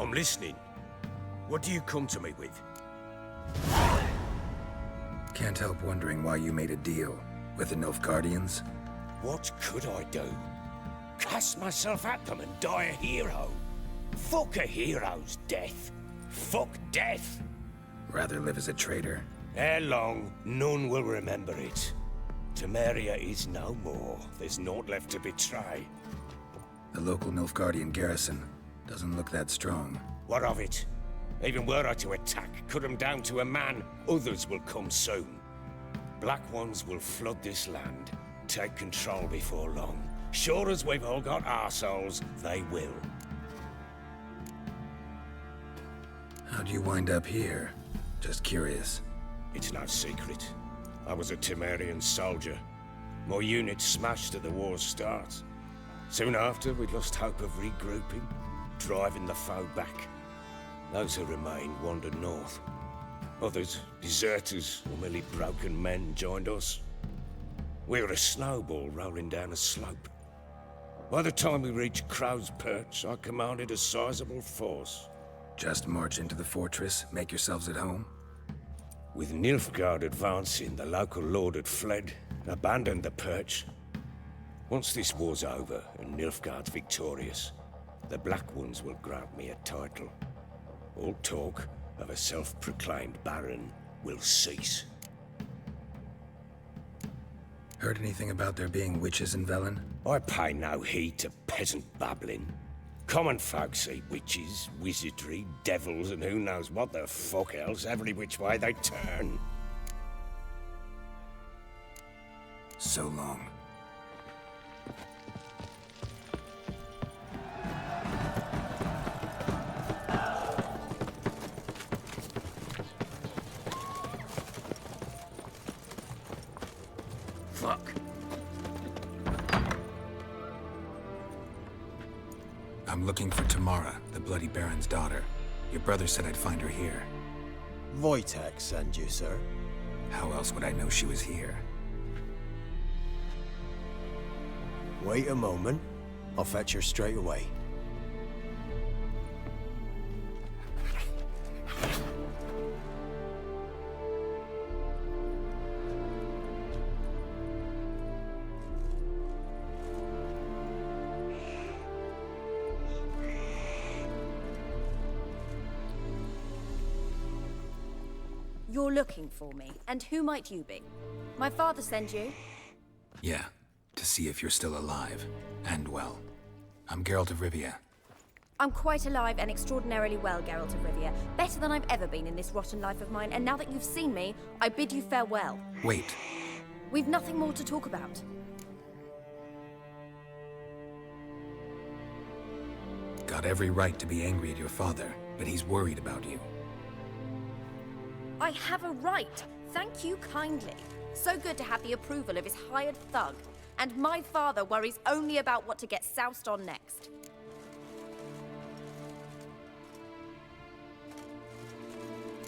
I'm listening. What do you come to me with? Can't help wondering why you made a deal with the Nilfgaardians. What could I do? Cast myself at them and die a hero? Fuck a hero's death. Fuck death. Rather live as a traitor. Ere long, none will remember it. Temeria is no more. There's naught left to betray. The local Nilfgaardian garrison doesn't look that strong. What of it? Even were I to attack, cut them down to a man, others will come soon. Black Ones will flood this land, take control before long. Sure as we've all got arseholes, they will. How'd you wind up here? Just curious. It's no secret. I was a Temerian soldier. My unit smashed at the war's start. Soon after, we'd lost hope of regrouping, driving the foe back. Those who remained wandered north. Others, deserters or merely broken men, joined us. We were a snowball rolling down a slope. By the time we reached Crow's Perch, I commanded a sizable force. Just march into the fortress, make yourselves at home? With Nilfgaard advancing, the local lord had fled, abandoned the Perch. Once this war's over and Nilfgaard's victorious, the Black Ones will grant me a title. All talk of a self-proclaimed baron will cease. Heard anything about there being witches in Velen? I pay no heed to peasant babbling. Common folk see witches, wizardry, devils, and who knows what the fuck else every which way they turn. So long. Fuck. I'm looking for Tamara, the Bloody Baron's daughter. Your brother said I'd find her here. Wojtek sent you, sir. How else would I know she was here? Wait a moment. I'll fetch her straight away. You're looking for me, and who might you be? My father sent you? Yeah, to see if you're still alive, and well. I'm Geralt of Rivia. I'm quite alive and extraordinarily well, Geralt of Rivia. Better than I've ever been in this rotten life of mine, and now that you've seen me, I bid you farewell. Wait. We've nothing more to talk about. Got every right to be angry at your father, but he's worried about you. I have a right. Thank you kindly. So good to have the approval of his hired thug. And my father worries only about what to get soused on next.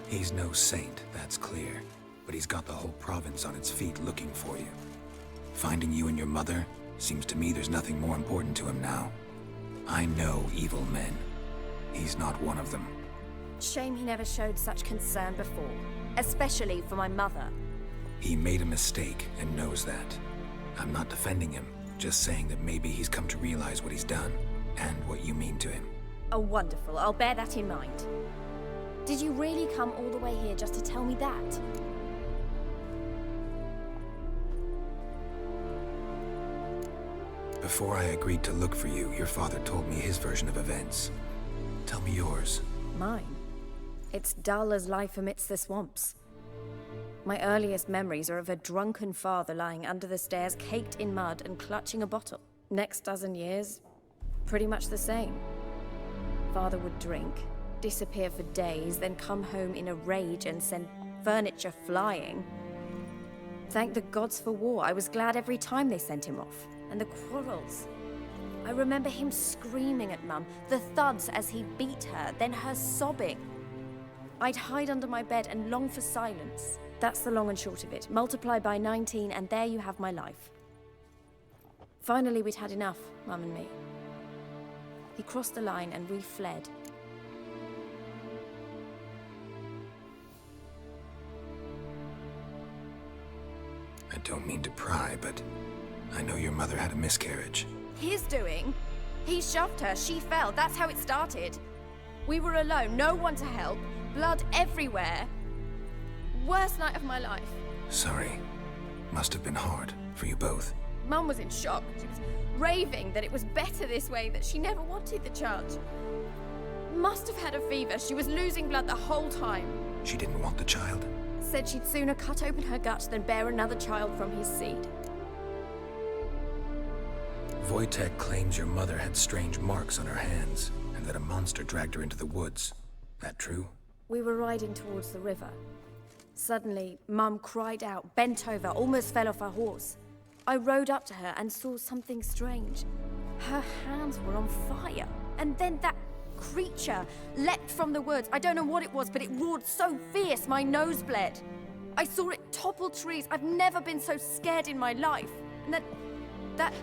He's no saint, that's clear. But he's got the whole province on its feet looking for you. Finding you and your mother, seems to me there's nothing more important to him now. I know evil men. He's not one of them. Shame he never showed such concern before. Especially for my mother. He made a mistake and knows that. I'm not defending him, just saying that maybe he's come to realize what he's done, and what you mean to him. Oh, wonderful. I'll bear that in mind. Did you really come all the way here just to tell me that? Before I agreed to look for you, your father told me his version of events. Tell me yours. Mine? It's dull as life amidst the swamps. My earliest memories are of a drunken father lying under the stairs, caked in mud and clutching a bottle. Next dozen years, pretty much the same. Father would drink, disappear for days, then come home in a rage and send furniture flying. Thank the gods for war. I was glad every time they sent him off. And the quarrels. I remember him screaming at Mum, the thuds as he beat her, then her sobbing. I'd hide under my bed and long for silence. That's the long and short of it. Multiply by 19 and there you have my life. Finally, we'd had enough, Mum and me. He crossed the line and we fled. don't mean to pry, but I know your mother had a miscarriage. His doing? He shoved her, she fell, that's how it started. We were alone, no one to help, blood everywhere. Worst night of my life. Sorry. Must have been hard for you both. Mum was in shock. She was raving that it was better this way, that she never wanted the child. Must have had a fever. She was losing blood the whole time. She didn't want the child? Said she'd sooner cut open her gut than bear another child from his seed. Wojtek claims your mother had strange marks on her hands, and that a monster dragged her into the woods. That true? We were riding towards the river. Suddenly, Mum cried out, bent over, almost fell off her horse. I rode up to her and saw something strange. Her hands were on fire. And then that creature leapt from the woods. I don't know what it was, but it roared so fierce my nose bled. I saw it topple trees. I've never been so scared in my life. And that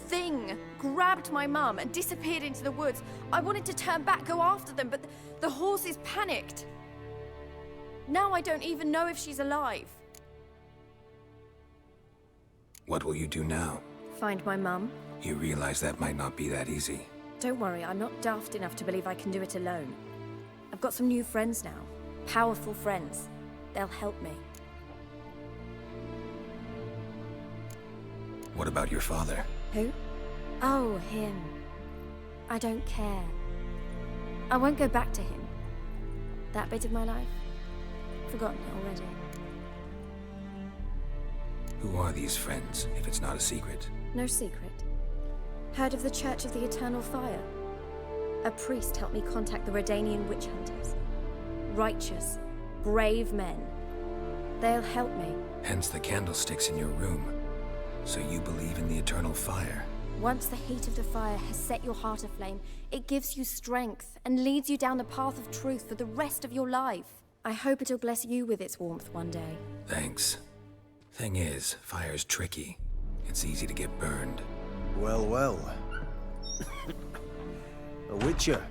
thing grabbed my mum and disappeared into the woods. I wanted to turn back, go after them, but the horses panicked. Now I don't even know if she's alive. What will you do now? Find my mum. You realize that might not be that easy. Don't worry, I'm not daft enough to believe I can do it alone. I've got some new friends now. Powerful friends. They'll help me. What about your father? Who? Oh, him. I don't care. I won't go back to him. That bit of my life? Forgotten it already. Who are these friends, if it's not a secret? No secret. Heard of the Church of the Eternal Fire? A priest helped me contact the Redanian witch hunters. Righteous, brave men. They'll help me. Hence the candlesticks in your room. So you believe in the eternal fire? Once the heat of the fire has set your heart aflame, it gives you strength and leads you down the path of truth for the rest of your life. I hope it'll bless you with its warmth one day. Thanks. Thing is, fire's tricky. It's easy to get burned. Well, well. A witcher.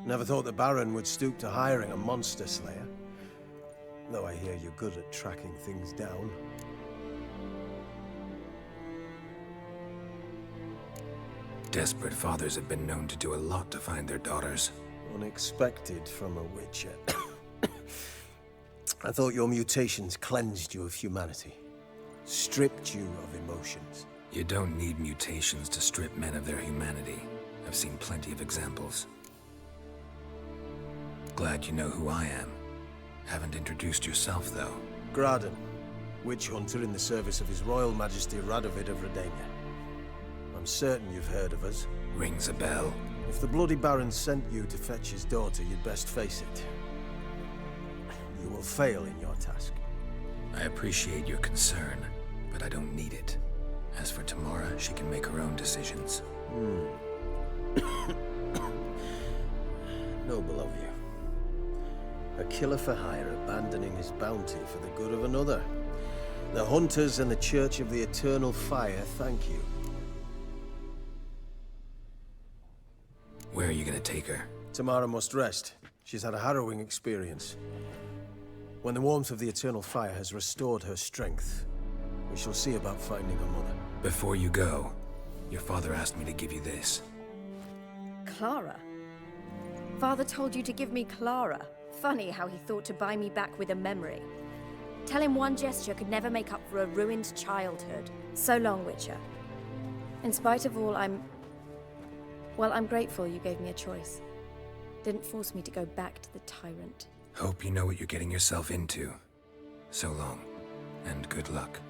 Never thought the Baron would stoop to hiring a monster slayer. Though I hear you're good at tracking things down. Desperate fathers have been known to do a lot to find their daughters. Unexpected from a witcher. I thought your mutations cleansed you of humanity. Stripped you of emotions. You don't need mutations to strip men of their humanity. I've seen plenty of examples. Glad you know who I am. Haven't introduced yourself, though. Graden, witch hunter in the service of His Royal Majesty Radovid of Redania. I'm certain you've heard of us. Rings a bell. If the Bloody Baron sent you to fetch his daughter, you'd best face it. You will fail in your task. I appreciate your concern, but I don't need it. As for Tamara, she can make her own decisions. Noble of you. A killer for hire abandoning his bounty for the good of another. The Hunters and the Church of the Eternal Fire thank you. Where are you gonna take her? Tamara must rest. She's had a harrowing experience. When the warmth of the Eternal Fire has restored her strength, we shall see about finding her mother. Before you go, your father asked me to give you this. Clara? Father told you to give me Clara. Funny how he thought to buy me back with a memory. Tell him one gesture could never make up for a ruined childhood. So long, Witcher. In spite of all, I'm grateful you gave me a choice. Didn't force me to go back to the tyrant. Hope you know what you're getting yourself into. So long, and good luck.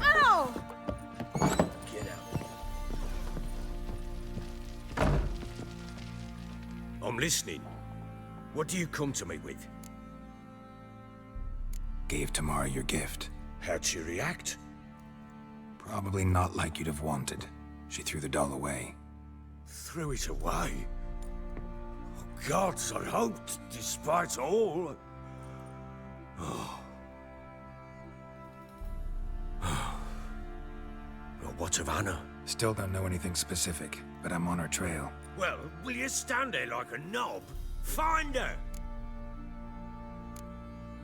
Ow! Get out. I'm listening. What do you come to me with? Gave Tamara your gift. How'd she react? Probably not like you'd have wanted. She threw the doll away. Threw it away? Oh, gods, I hoped, despite all. Well, what of Anna? Still don't know anything specific, but I'm on her trail. Well, will you stand there like a knob? Find her!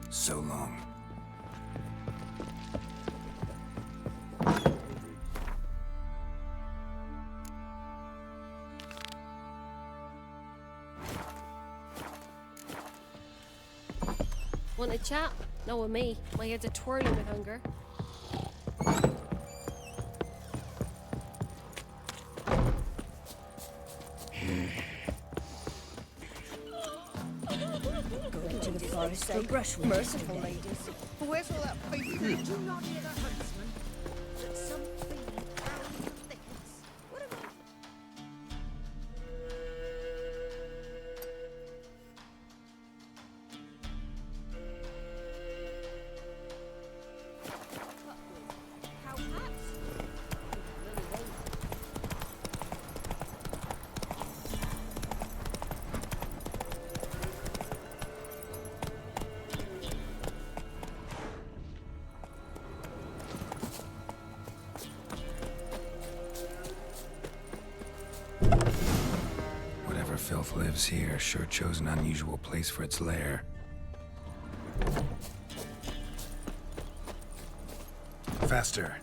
So long. Want a chat? No with me. My head's a twirling with hunger. Go into the forest for brushwood. Merciful ladies. Where's all that faith? Did you not hear the huntsman? That some fiend prowling the thickets. What about Cow hats? Whatever filth lives here sure chose an unusual place for its lair. Faster.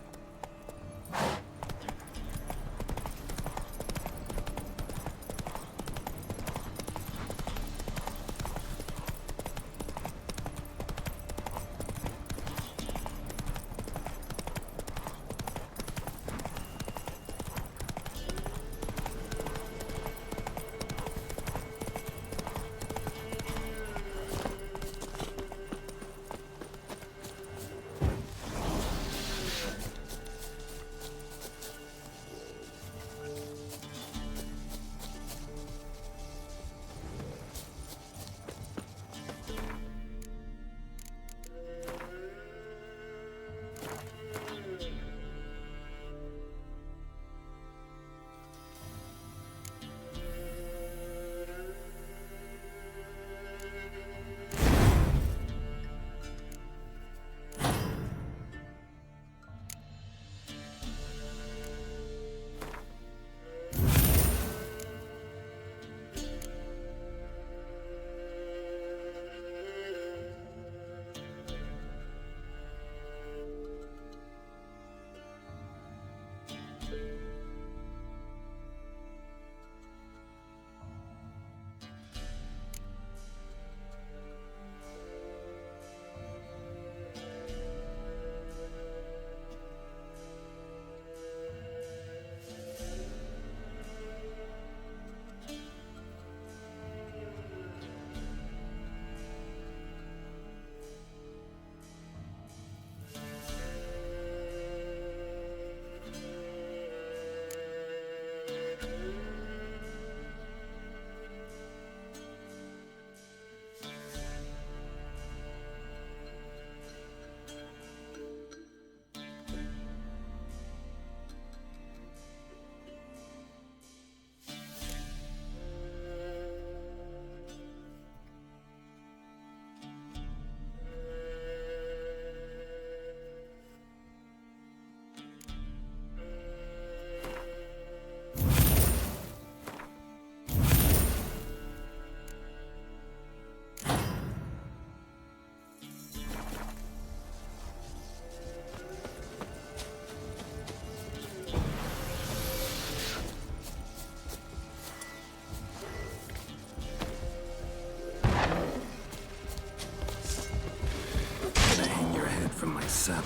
From my saddle.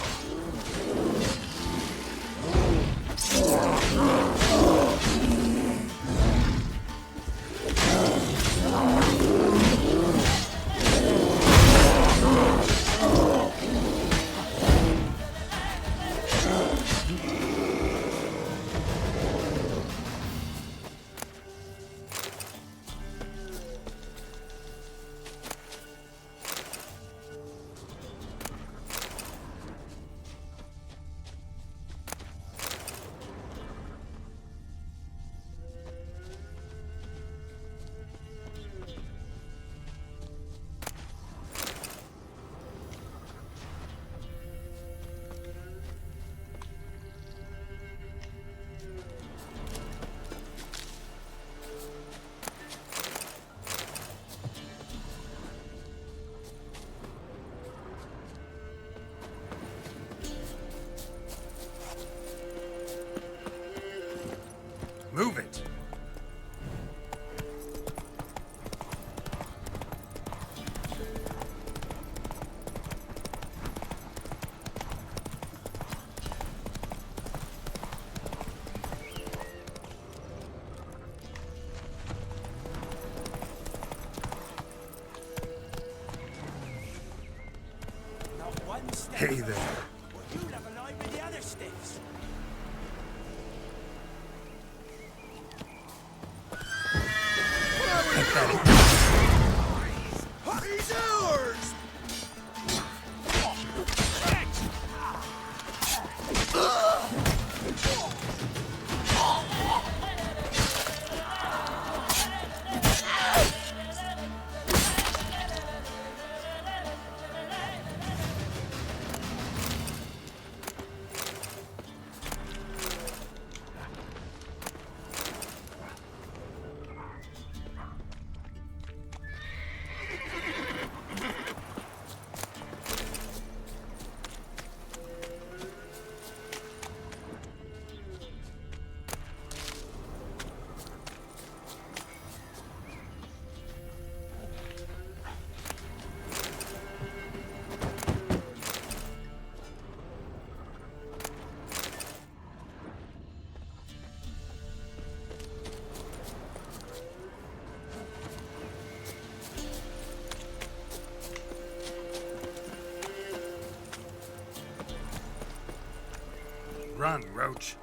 Move it! Hey there. You'll have a line with the other stiffs. He's ours! Run, Roach.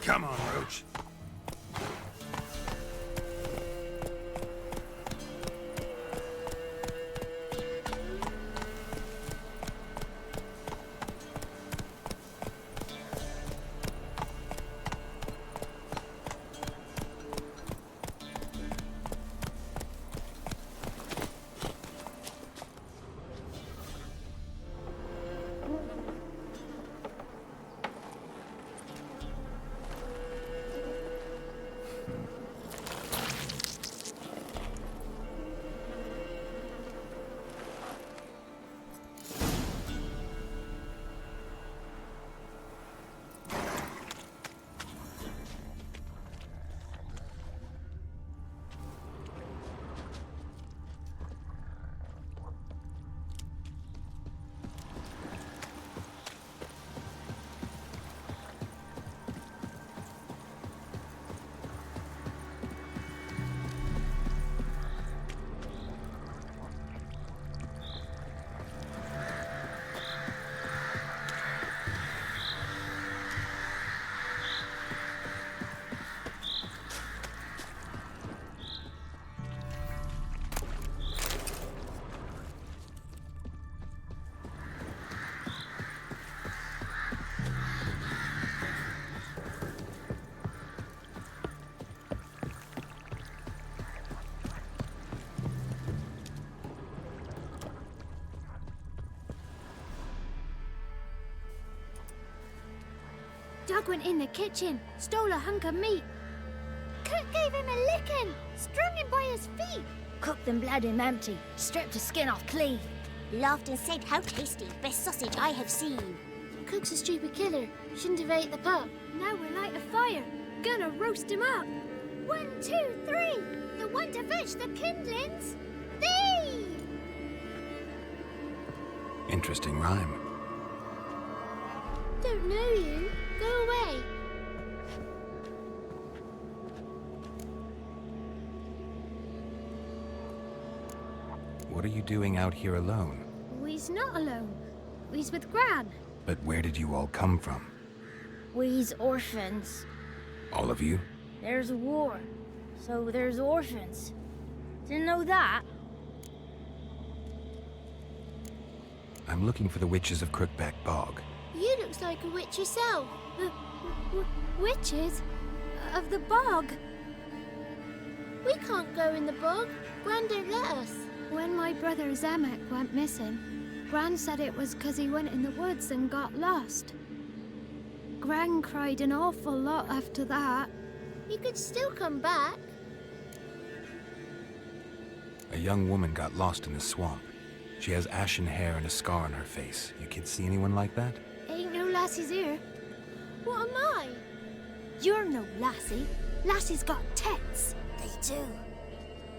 Come on, Roach. Doug went in the kitchen, stole a hunk of meat. Cook gave him a licking, strung him by his feet. Cooked and bled him empty, stripped his skin off clean. Laughed and said, "How tasty, best sausage I have seen." Cook's a stupid killer, shouldn't have ate the pup. Now we'll light a fire, gonna roast him up. 1, 2, 3, the one to fetch the kindlings. Thee! Interesting rhyme. Don't know you. Go away. What are you doing out here alone? We's not alone. We's with Gran. But where did you all come from? We's orphans. All of you? There's a war, so there's orphans. Didn't know that? I'm looking for the witches of Crookback Bog. You looks like a witch yourself. Witches? Of the bog? We can't can't go in the bog. Gran don't let us. When my brother Zemek went missing, Gran said it was 'cause he went in the woods and got lost. Gran cried an awful lot after that. You could still come back. A young woman got lost in the swamp. She has ashen hair and a scar on her face. You kids see anyone like that? Ain't no lassies here. What am I? You're no lassie. Lassies got tits. They do.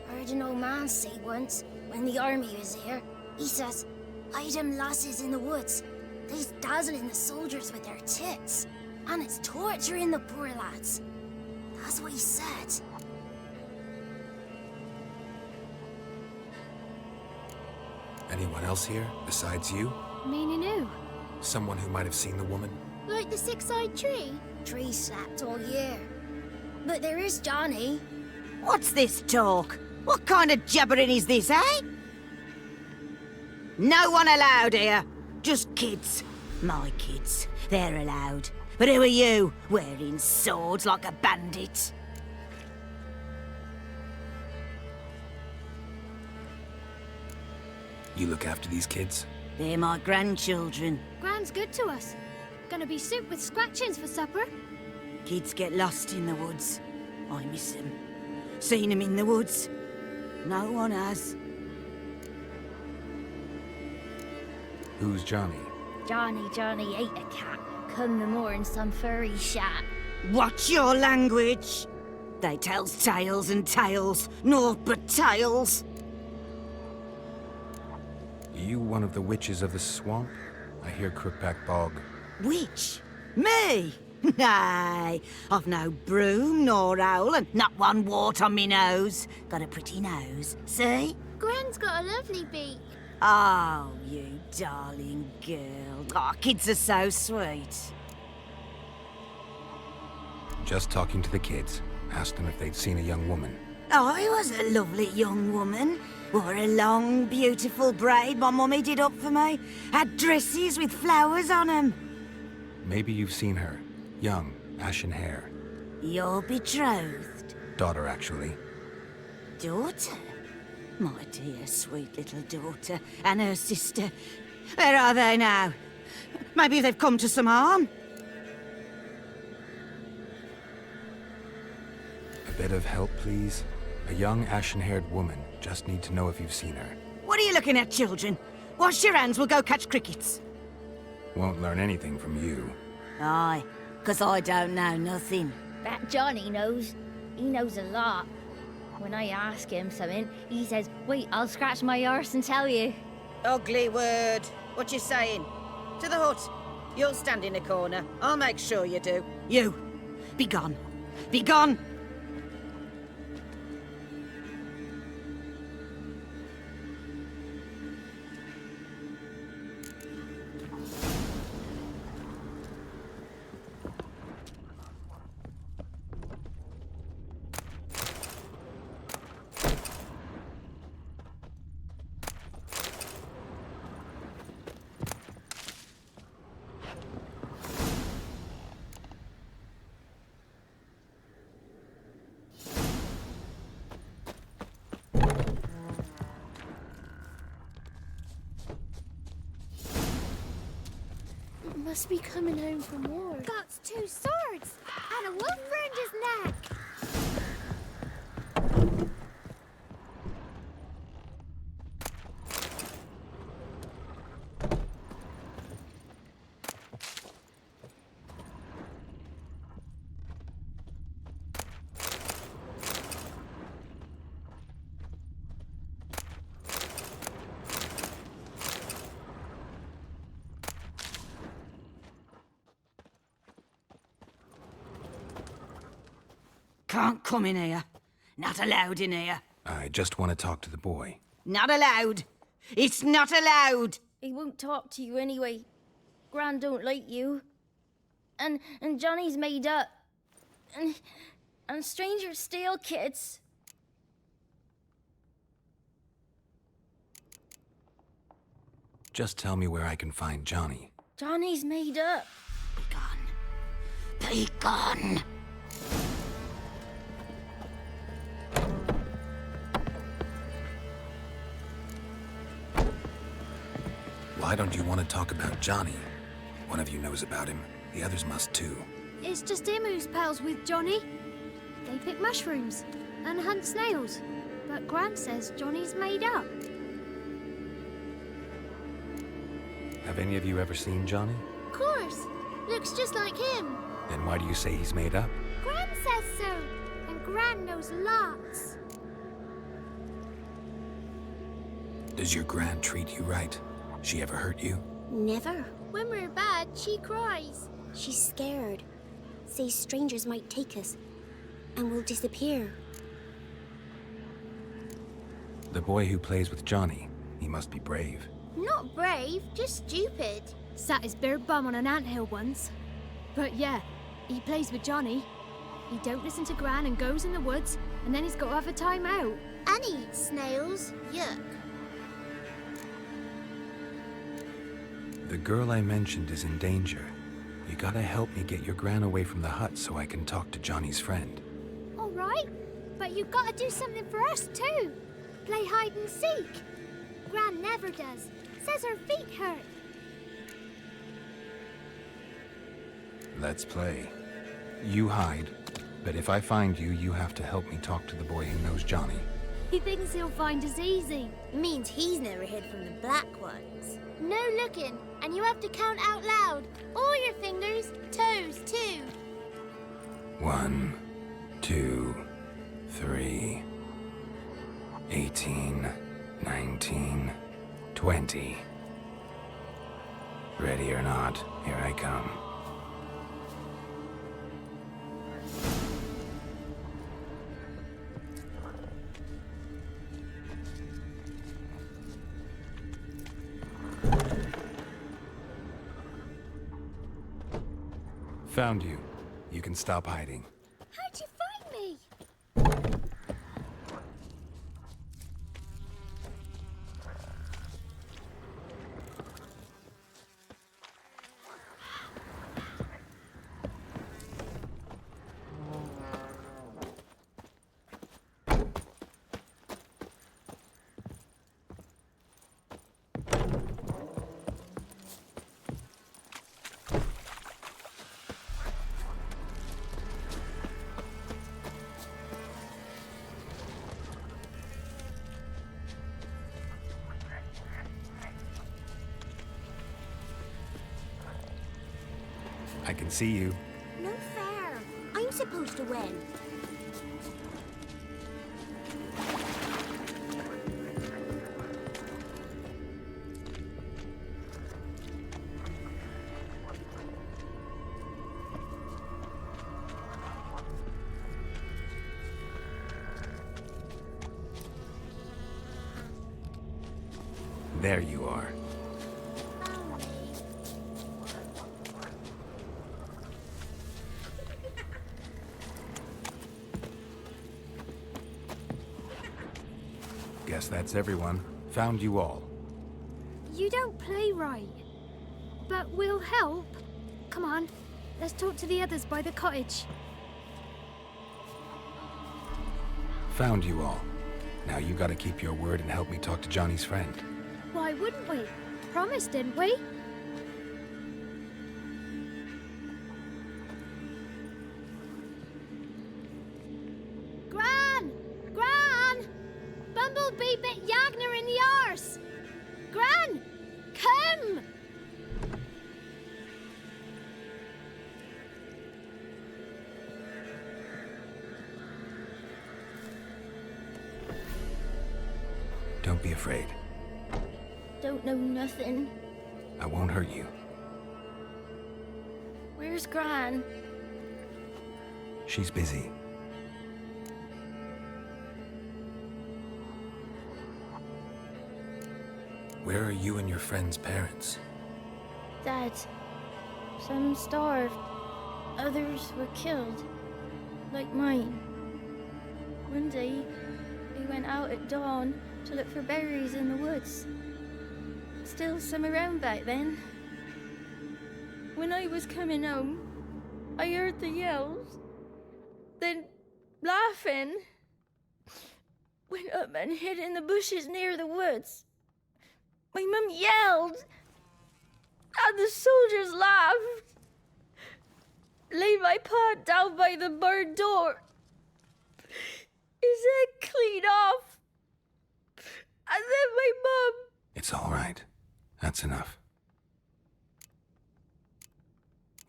I heard an old man say once, when the army was here, he says, "Hide them lasses in the woods. They's dazzling the soldiers with their tits. And it's torturing the poor lads." That's what he said. Anyone else here besides you? Meaning who? Someone who might have seen the woman? Like the six-eyed tree? Tree slapped all year. But there is Johnny. What's this talk? What kind of jabbering is this, eh? No one allowed here. Just kids. My kids. They're allowed. But who are you, wearing swords like a bandit? You look after these kids? They're my grandchildren. Gran's good to us. Gonna be soup with scratchings for supper. Kids get lost in the woods. I miss them. Seen them in the woods. No one has. Who's Johnny? Johnny ate a cat. Come the moor in some furry shat. Watch your language. They tells tales and tales. Naught but tales. You one of the witches of the swamp? I hear Crookback Bog. Witch? Me? Nay, I've no broom nor owl and not one wart on me nose. Got a pretty nose, see? Gran's got a lovely beak. Oh, you darling girl. Oh, kids are so sweet. Just talking to the kids. Asked them if they'd seen a young woman. I was a lovely young woman. Wore a long, beautiful braid my mummy did up for me. Had dresses with flowers on 'em. Maybe you've seen her. Young, ashen hair. You're betrothed. Daughter, actually. Daughter? My dear, sweet little daughter. And her sister. Where are they now? Maybe they've come to some harm. A bit of help, please? A young, ashen-haired woman. Just need to know if you've seen her. What are you looking at, children? Wash your hands, we'll go catch crickets. Won't learn anything from you. Aye, 'cause I don't know nothing. That Johnny knows. He knows a lot. When I ask him something, he says, "Wait, I'll scratch my arse and tell you." Ugly word. What you saying? To the hut. You'll stand in a corner. I'll make sure you do. You, be gone. Be gone! Must be coming home from war. Got 2 swords and a wolf round his neck. Can't come in here. Not allowed in here. I just want to talk to the boy. Not allowed. It's not allowed. He won't talk to you anyway. Gran don't like you. And Johnny's made up. And strangers steal kids. Just tell me where I can find Johnny. Johnny's made up. Be gone. Be gone. Why don't you want to talk about Johnny? One of you knows about him. The others must too. It's just him who's pals with Johnny. They pick mushrooms and hunt snails. But Gran says Johnny's made up. Have any of you ever seen Johnny? Of course. Looks just like him. Then why do you say he's made up? Gran says so. And Gran knows lots. Does your Gran treat you right? She ever hurt you? Never. When we're bad, she cries. She's scared. Says strangers might take us. And we'll disappear. The boy who plays with Johnny, he must be brave. Not brave, just stupid. Sat his bare bum on an anthill once. But yeah, he plays with Johnny. He don't listen to Gran and goes in the woods, and then he's got to have a time out. And he eats snails. Yuck. The girl I mentioned is in danger. You gotta help me get your Gran away from the hut so I can talk to Johnny's friend. All right, but you've got to do something for us too. Play hide and seek. Gran never does. Says her feet hurt. Let's play. You hide, but if I find you, you have to help me talk to the boy who knows Johnny. He thinks he'll find us easy. Means he's never hid from the black ones. No looking, and you have to count out loud. All your fingers, toes too. 1, 2, 3, 18, 19, 20. Ready or not, here I come. Found you. You can stop hiding. How'd you find me? I can see you. No fair. I'm supposed to win. There you are. Guess that's everyone. Found you all. You don't play right. But we'll help. Come on, let's talk to the others by the cottage. Found you all. Now you gotta keep your word and help me talk to Johnny's friend. Why wouldn't we? Promised, didn't we? Gran! Gran! Bumblebee bit Yagner in the arse! Gran! Come! Don't be afraid. Don't know nothing. I won't hurt you. Where's Gran? She's busy. Where are you and your friend's parents? Dad. Some starved. Others were killed. Like mine. One day, we went out at dawn to look for berries in the woods. Still some around back then. When I was coming home, I heard the yells. Then, laughing, went up and hid in the bushes near the woods. My mum yelled, And the soldiers laughed. Laid my pa down by the barn door. His head clean off. And then my mum. It's all right. That's enough.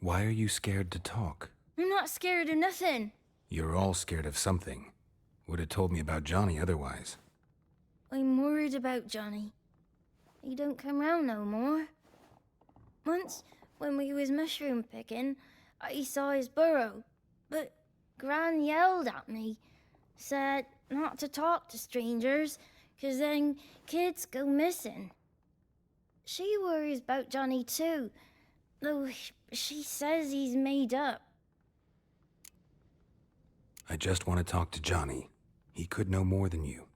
Why are you scared to talk? I'm not scared of nothing. You're all scared of something. Would have told me about Johnny otherwise. I'm worried about Johnny. He don't come round no more. Once, when we was mushroom picking, I saw his burrow, but Gran yelled at me, said not to talk to strangers, 'cause then kids go missing. She worries about Johnny too, though she says he's made up. I just want to talk to Johnny. He could know more than you.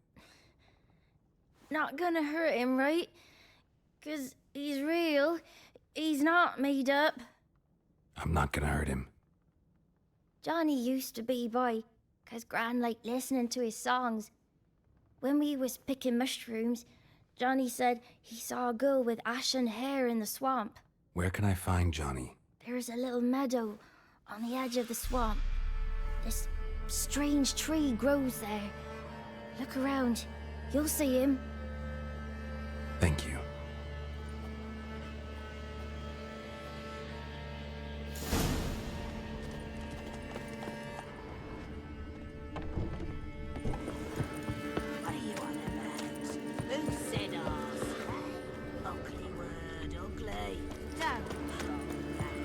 Not gonna hurt him, right? 'Cause he's real. He's not made up. I'm not gonna hurt him. Johnny used to be boy, 'cause Gran liked listening to his songs. When we was picking mushrooms, Johnny said he saw a girl with ashen hair in the swamp. Where can I find Johnny? There's a little meadow on the edge of the swamp. This strange tree grows there. Look around. You'll see him. Thank you. What are you on about? Who said ours? Ugly word, ugly. Don't hold that.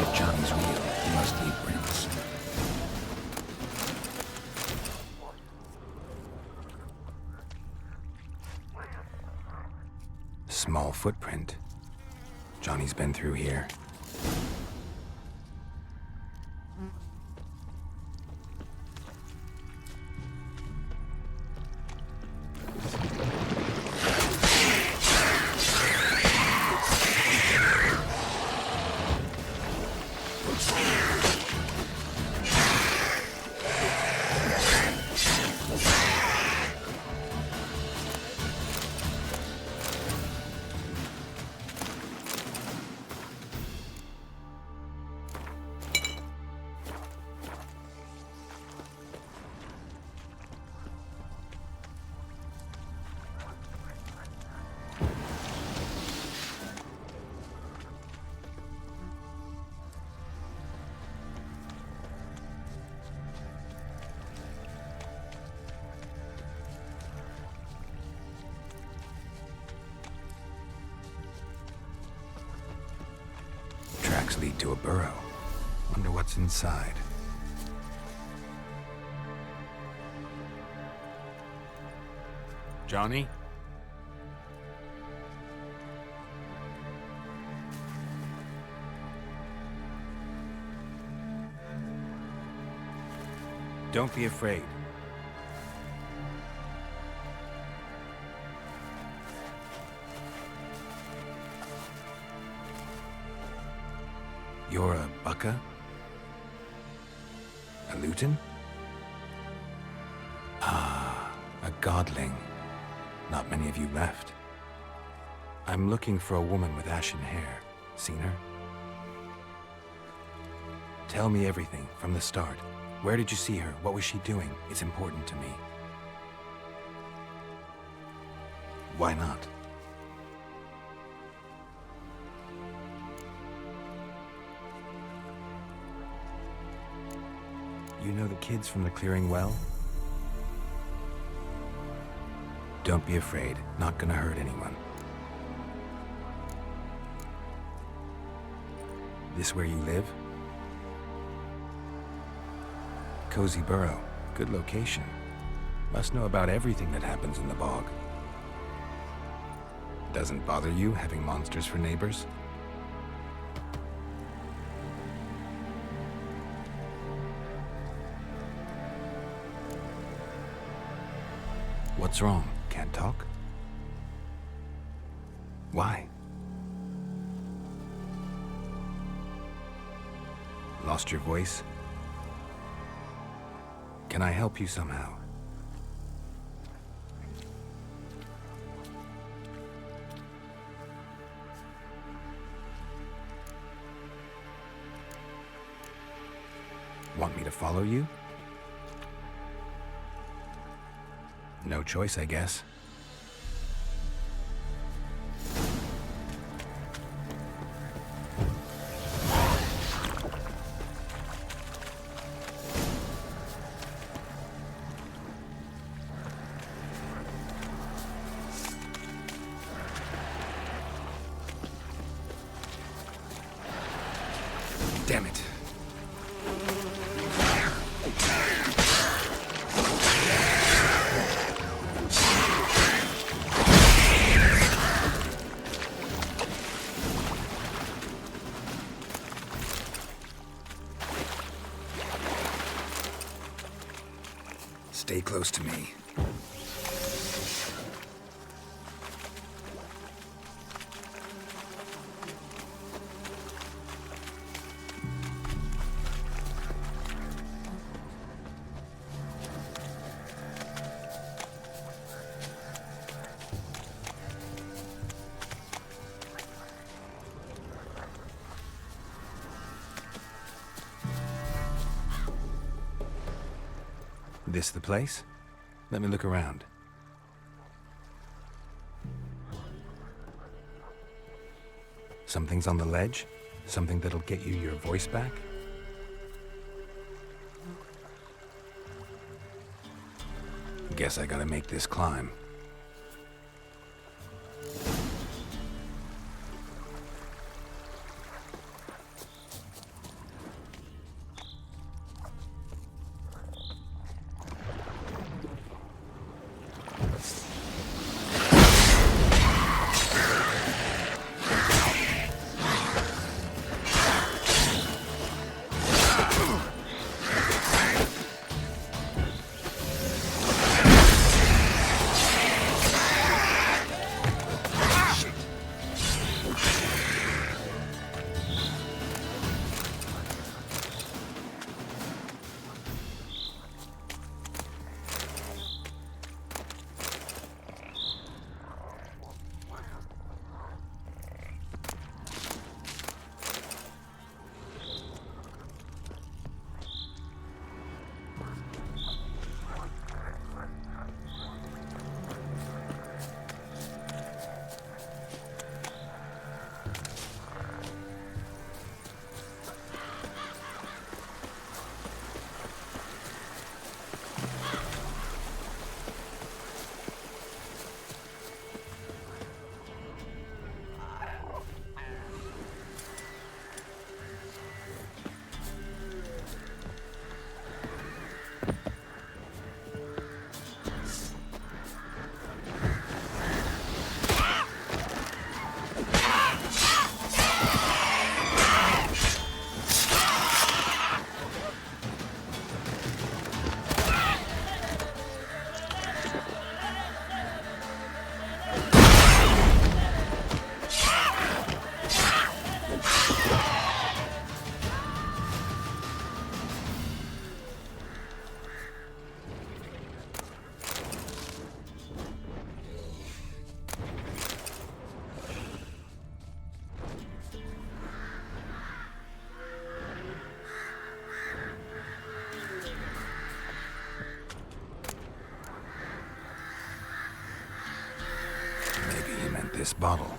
If Johnny's real, he must leave prints. Small footprint. Johnny's been through here. Tracks lead to a burrow. Wonder what's inside. Johnny? Don't be afraid. You're a Bucka? A Luton? Ah, a godling. Not many of you left. I'm looking for a woman with ashen hair. Seen her? Tell me everything, from the start. Where did you see her? What was she doing? It's important to me. Why not? You know the kids from the clearing well? Don't be afraid. Not gonna hurt anyone. This where you live? Cozy Burrow. Good location. Must know about everything that happens in the bog. Doesn't bother you having monsters for neighbors? What's wrong? Can't talk? Why? Lost your voice? Can I help you somehow? Want me to follow you? No choice, I guess. Damn it. Stay close to me. This the place? Let me look around. Something's on the ledge? Something that'll get you your voice back? Guess I gotta make this climb. This bottle.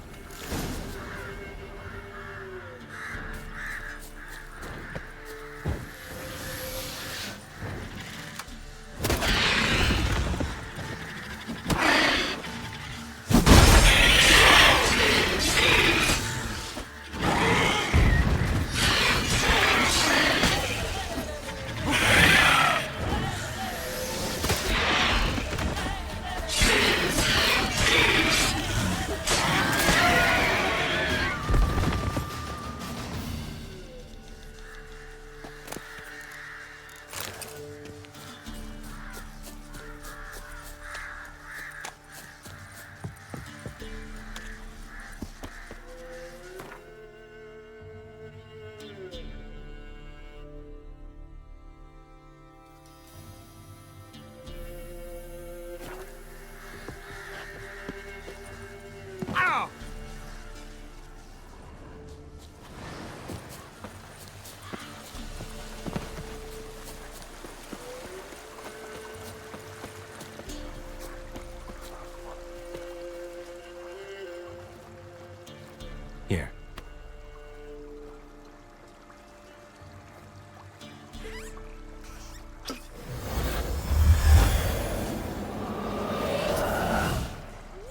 Here.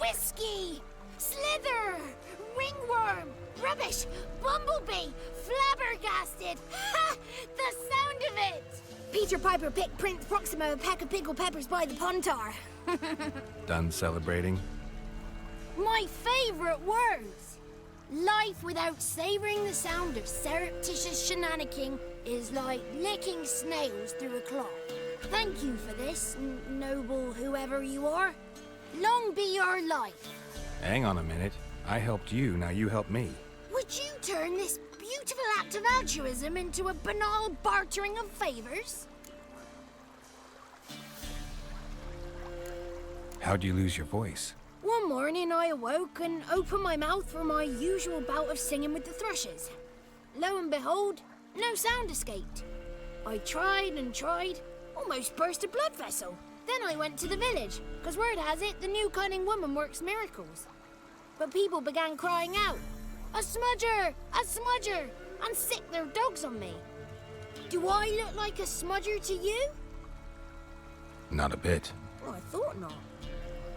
Whiskey! Slither! Ringworm! Rubbish! Bumblebee! Flabbergasted! Ha! The sound of it! Peter Piper picked Prince Proximo a pack of pickled peppers by the Pontar. Done celebrating? My favorite words! Life without savoring the sound of surreptitious shenanigans is like licking snails through a cloth. Thank you for this, noble whoever you are. Long be your life. Hang on a minute. I helped you, now you help me. Would you turn this beautiful act of altruism into a banal bartering of favors? How'd you lose your voice? One morning I awoke and opened my mouth for my usual bout of singing with the thrushes. Lo and behold, no sound escaped. I tried and tried, almost burst a blood vessel. Then I went to the village, because word has it the new cunning woman works miracles. But people began crying out, "A smudger! A smudger!" and sick their dogs on me. Do I look like a smudger to you? Not a bit. Well, I thought not.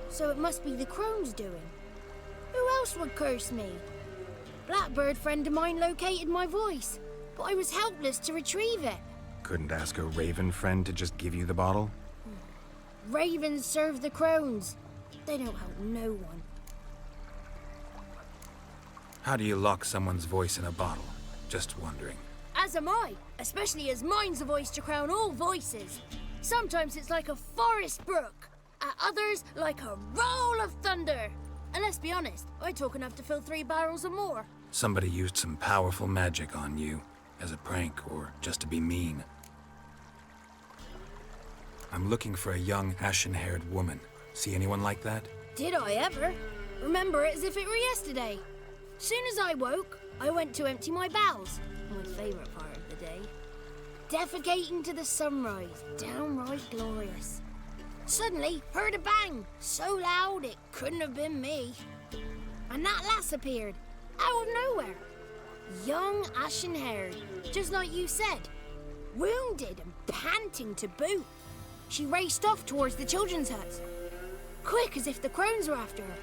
So it must be the crone's doing. Who else would curse me? Blackbird friend of mine located my voice, but I was helpless to retrieve it. Couldn't ask a raven friend to just give you the bottle? Ravens serve the crones. They don't help no one. How do you lock someone's voice in a bottle? Just wondering. As am I, especially as mine's a voice to crown all voices. Sometimes it's like a forest brook, at others like a roll of thunder. And let's be honest, I talk enough to fill 3 barrels or more. Somebody used some powerful magic on you, as a prank or just to be mean. I'm looking for a young, ashen-haired woman. See anyone like that? Did I ever? Remember it as if it were yesterday. Soon as I woke, I went to empty my bowels. My favourite part of the day. Defecating to the sunrise, downright glorious. Suddenly, heard a bang, so loud it couldn't have been me. And that lass appeared, out of nowhere. Young, ashen-haired, just like you said. Wounded and panting to boot. She raced off towards the children's huts. Quick as if the crones were after her.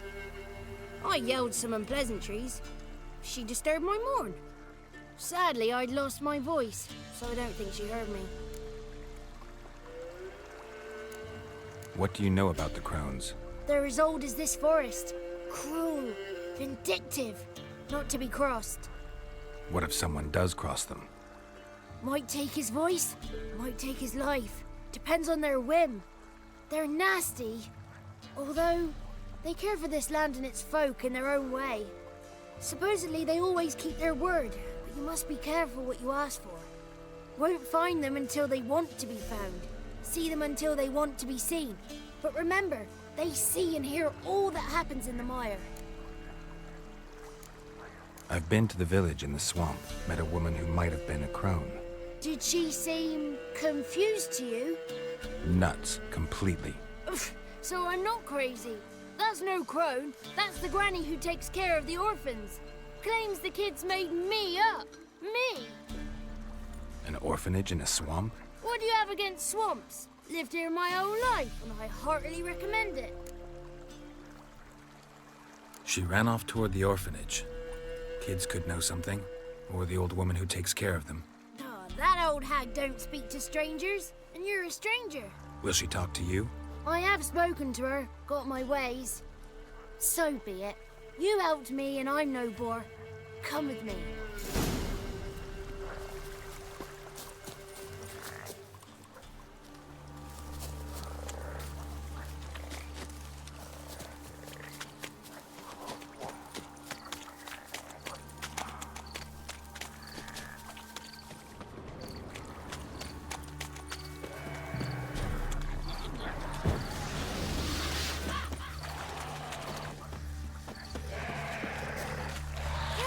I yelled some unpleasantries. She disturbed my morn. Sadly, I'd lost my voice, so I don't think she heard me. What do you know about the crones? They're as old as this forest. Cruel, vindictive, not to be crossed. What if someone does cross them? Might take his voice, might take his life. Depends on their whim. They're nasty, although they care for this land and its folk in their own way. Supposedly they always keep their word, but you must be careful what you ask for. Won't find them until they want to be found. See them until they want to be seen. But remember, they see and hear all that happens in the mire. I've been to the village in the swamp, met a woman who might have been a crone. Did she seem confused to you? Nuts, completely. So I'm not crazy. That's no crone. That's the granny who takes care of the orphans. Claims the kids made me up. Me? An orphanage in a swamp? What do you have against swamps? Lived here my whole life, and I heartily recommend it. She ran off toward the orphanage. Kids could know something, or the old woman who takes care of them. Oh, that old hag don't speak to strangers, and you're a stranger. Will she talk to you? I have spoken to her, got my ways. So be it. You helped me, and I'm no bore. Come with me.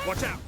Watch out!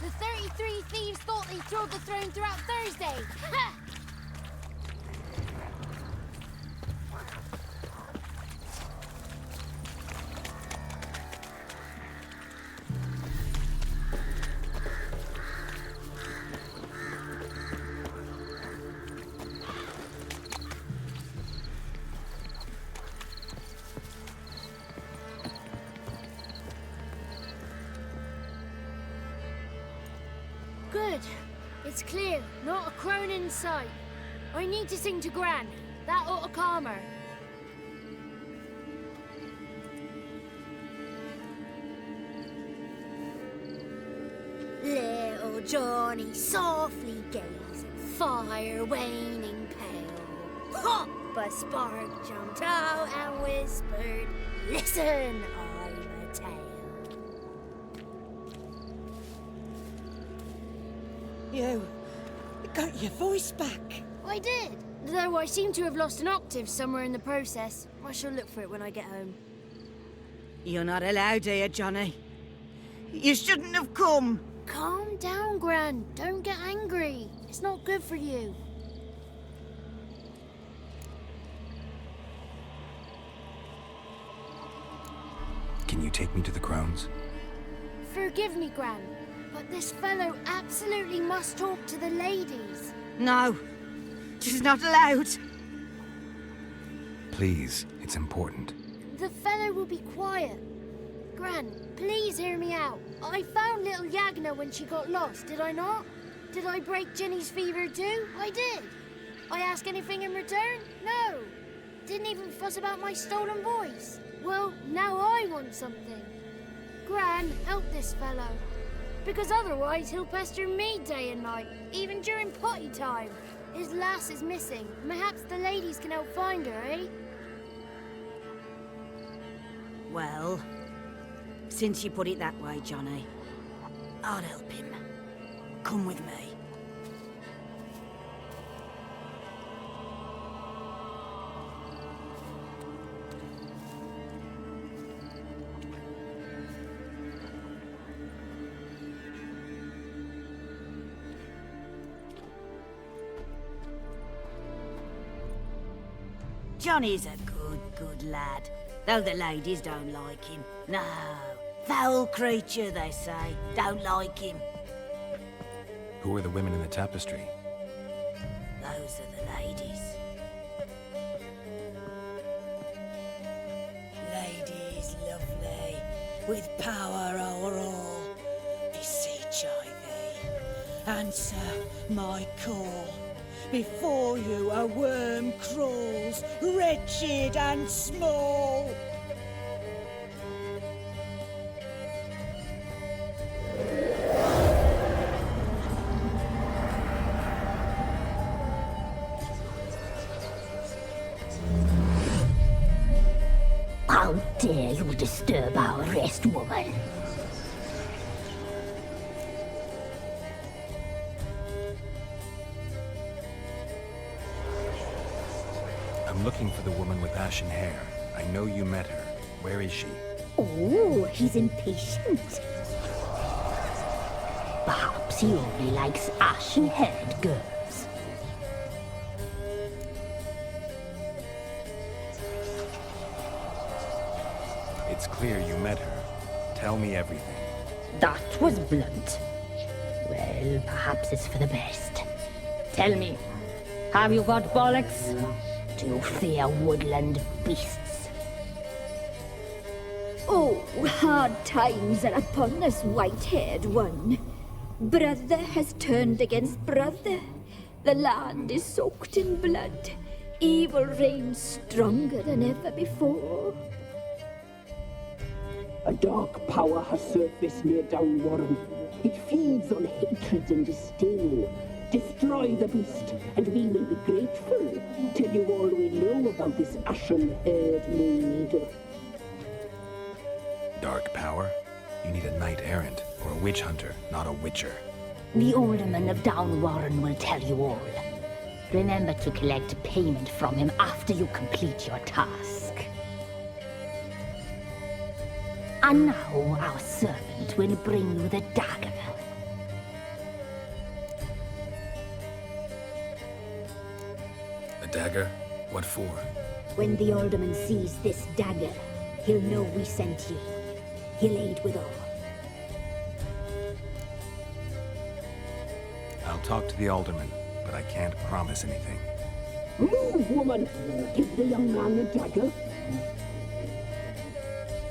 The 33 thieves thought they stole the throne throughout Thursday. Ha! Good. It's clear. Not a crone in sight. I need to sing to Gran. That ought to calm her. Little Johnny softly gazed, fire waning pale. Pop! A spark jumped out and whispered, "Listen, I'm a tale." You got your voice back. I did, though I seem to have lost an octave somewhere in the process. I shall look for it when I get home. You're not allowed here, Johnny. You shouldn't have come. Calm down, Gran. Don't get angry. It's not good for you. Can you take me to the crones? Forgive me, Gran, but this fellow absolutely must talk to the ladies. No, she's not allowed. Please, it's important. The fellow will be quiet. Gran, please hear me out. I found little Yagna when she got lost, did I not? Did I break Ginny's fever too? I did. I ask anything in return? No. Didn't even fuss about my stolen voice. Well, now I want something. Gran, help this fellow. Because otherwise he'll pester me day and night, even during potty time. His lass is missing. Perhaps the ladies can help find her, eh? Well, since you put it that way, Johnny, I'll help him. Come with me. Johnny's a good lad. Though the ladies don't like him. No. Foul creature, they say. Don't like him. Who are the women in the tapestry? Those are the ladies. with power o'er all, beseech I thee, answer my call. Before you a worm crawls, wretched and small. How dare you disturb our rest, woman? I'm looking for the woman with ashen hair. I know you met her. Where is she? Oh, he's impatient. Perhaps he only likes ashen-haired girls. It's clear you met her. Tell me everything. That was blunt. Well, perhaps it's for the best. Tell me, have you got bollocks? Do you fear woodland beasts? Oh, hard times are upon this white-haired one. Brother has turned against brother. The land is soaked in blood. Evil reigns stronger than ever before. A dark power has surfaced near Downwarren. It feeds on hatred and disdain. Destroy the beast, and we will be grateful. Tell you all we know about this ashen-haired maid. Dark power? You need a knight-errant, or a witch hunter, not a witcher. The alderman of Downwarren will tell you all. Remember to collect payment from him after you complete your task. And now our servant will bring you the dagger. A dagger? What for? When the alderman sees this dagger, he'll know we sent you. He'll aid with all. I'll talk to the alderman, but I can't promise anything. Move, woman! Give the young man the dagger.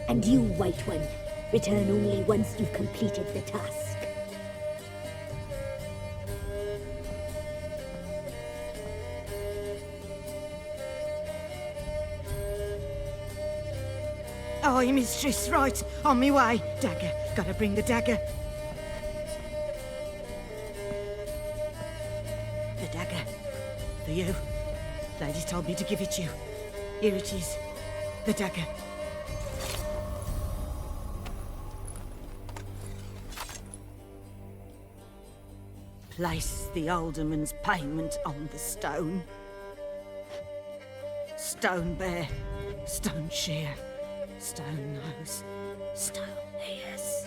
And you, White One, return only once you've completed the task. Aye, mistress, right. On me way. Dagger. Gotta bring the dagger. The dagger. For you. Lady told me to give it you. Here it is. The dagger. Place the alderman's payment on the stone. Stone bear. Stone shear. Stone nose, stone ears.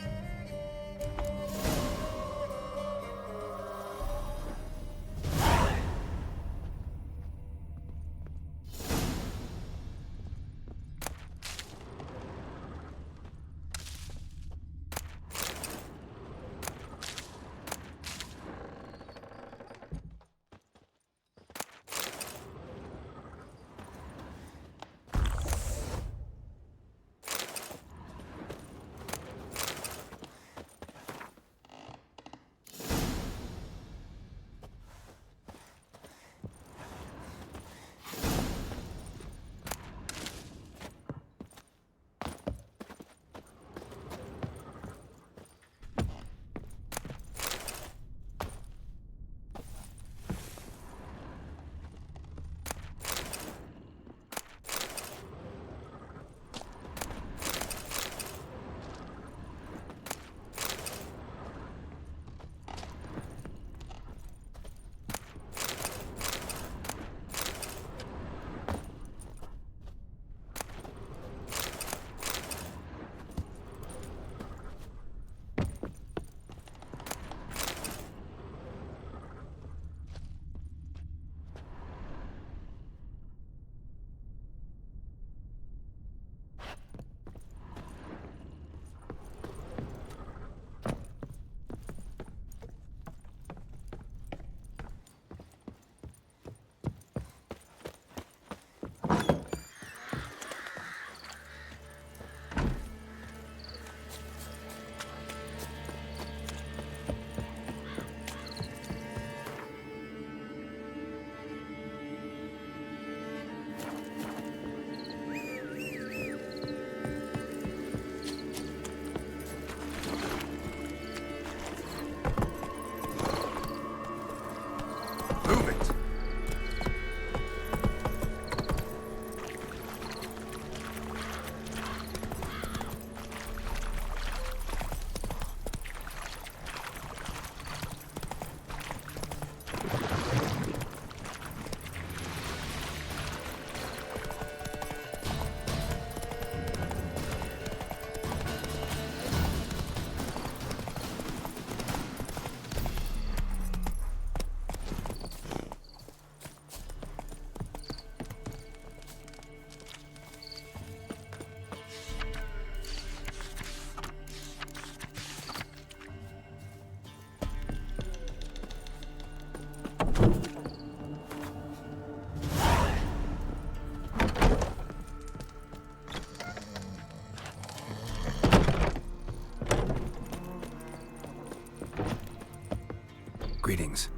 Greetings.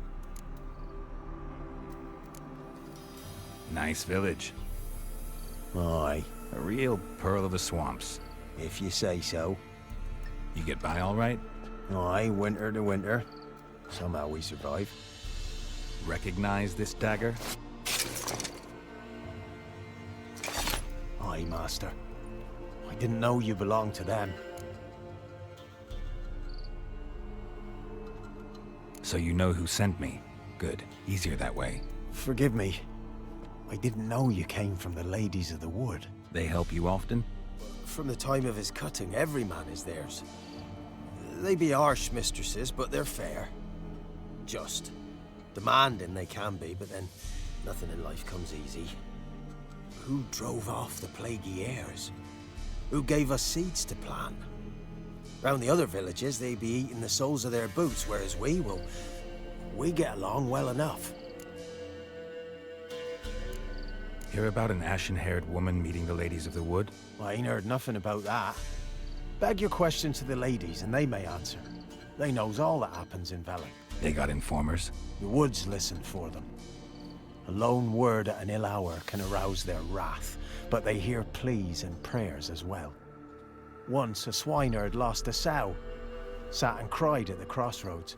Nice village. Aye, A real pearl of the swamps. if you say so. You get by all right? Aye, winter to winter. Somehow we survive. Recognize this dagger? Aye, master. I didn't know you belonged to them. So you know who sent me. Good. Easier that way. Forgive me. I didn't know you came from the Ladies of the Wood. They help you often? From the time of his cutting, every man is theirs. They be harsh mistresses, but they're fair. Just. Demanding they can be, but then nothing in life comes easy. Who drove off the plaguey heirs? Who gave us seeds to plant? Round the other villages, they be eating the soles of their boots, whereas we get along well enough. Hear about an ashen-haired woman meeting the Ladies of the Wood? I ain't heard nothing about that. Beg your question to the ladies, and they may answer. They knows all that happens in Velen. They got informers? The woods listen for them. A lone word at an ill hour can arouse their wrath, but they hear pleas and prayers as well. Once a swineherd lost a sow, sat and cried at the crossroads.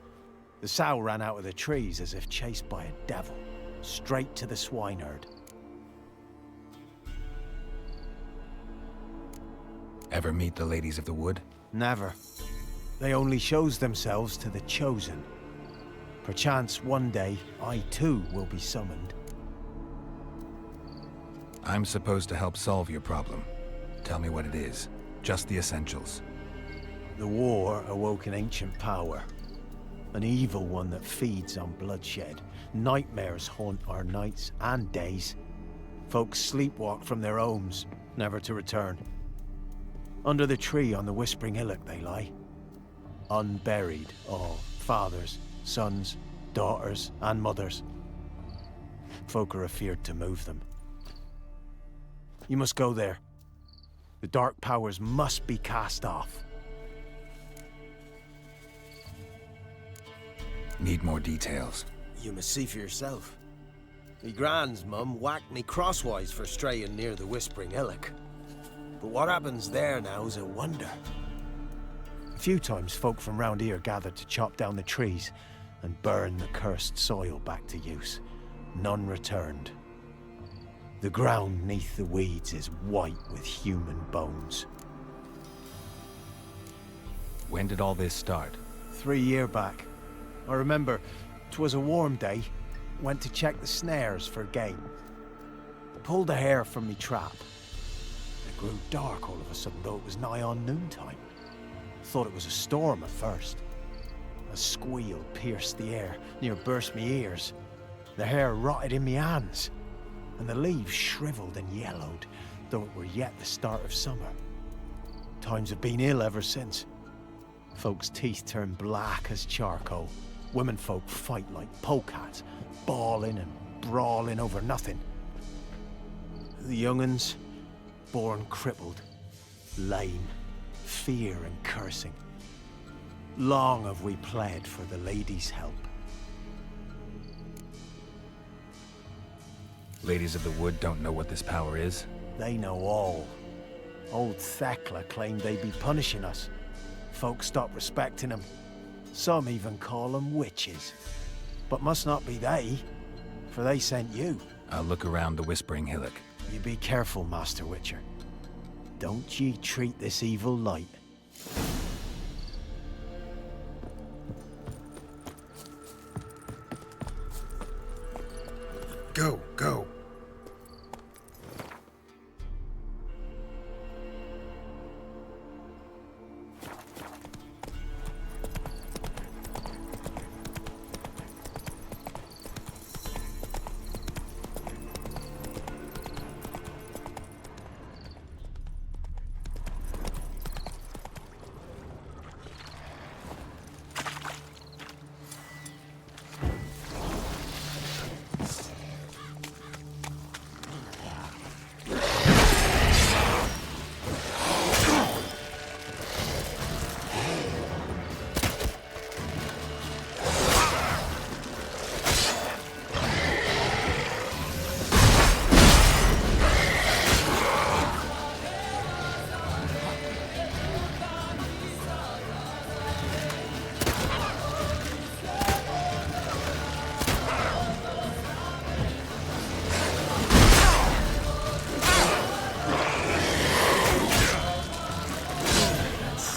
The sow ran out of the trees as if chased by a devil, straight to the swineherd. Ever meet the Ladies of the Wood? Never. They only shows themselves to the chosen. Perchance one day, I too will be summoned. I'm supposed to help solve your problem. Tell me what it is. Just the essentials. The war awoke an ancient power. An evil one that feeds on bloodshed. Nightmares haunt our nights and days. Folks sleepwalk from their homes, never to return. Under the tree on the Whispering Hillock they lie. Unburied, all. Fathers, sons, daughters, and mothers. Folk are afeared to move them. You must go there. The dark powers must be cast off. Need more details. You must see for yourself. Me grand's mum whacked me crosswise for straying near the Whispering Hillock. But what happens there now is a wonder. A few times folk from round here gathered to chop down the trees and burn the cursed soil back to use. None returned. The ground neath the weeds is white with human bones. When did all this start? 3 years back. I remember 'twas a warm day. Went to check the snares for game. Pulled a hare from me trap. It grew dark all of a sudden, though it was nigh on noontime. Thought it was a storm at first. A squeal pierced the air, near burst me ears. The hair rotted in me hands, and the leaves shriveled and yellowed, though it were yet the start of summer. Times have been ill ever since. Folks' teeth turn black as charcoal. Women folk fight like polecats, bawling and brawling over nothing. The young'uns, born crippled, lame, fear and cursing. Long have we pled for the ladies' help. Ladies of the Wood don't know what this power is? They know all. Old Thekla claimed they'd be punishing us. Folks stopped respecting them. Some even call them witches. But must not be they, for they sent you. I'll look around the Whispering Hillock. You be careful, Master Witcher. Don't ye treat this evil light. Go, go.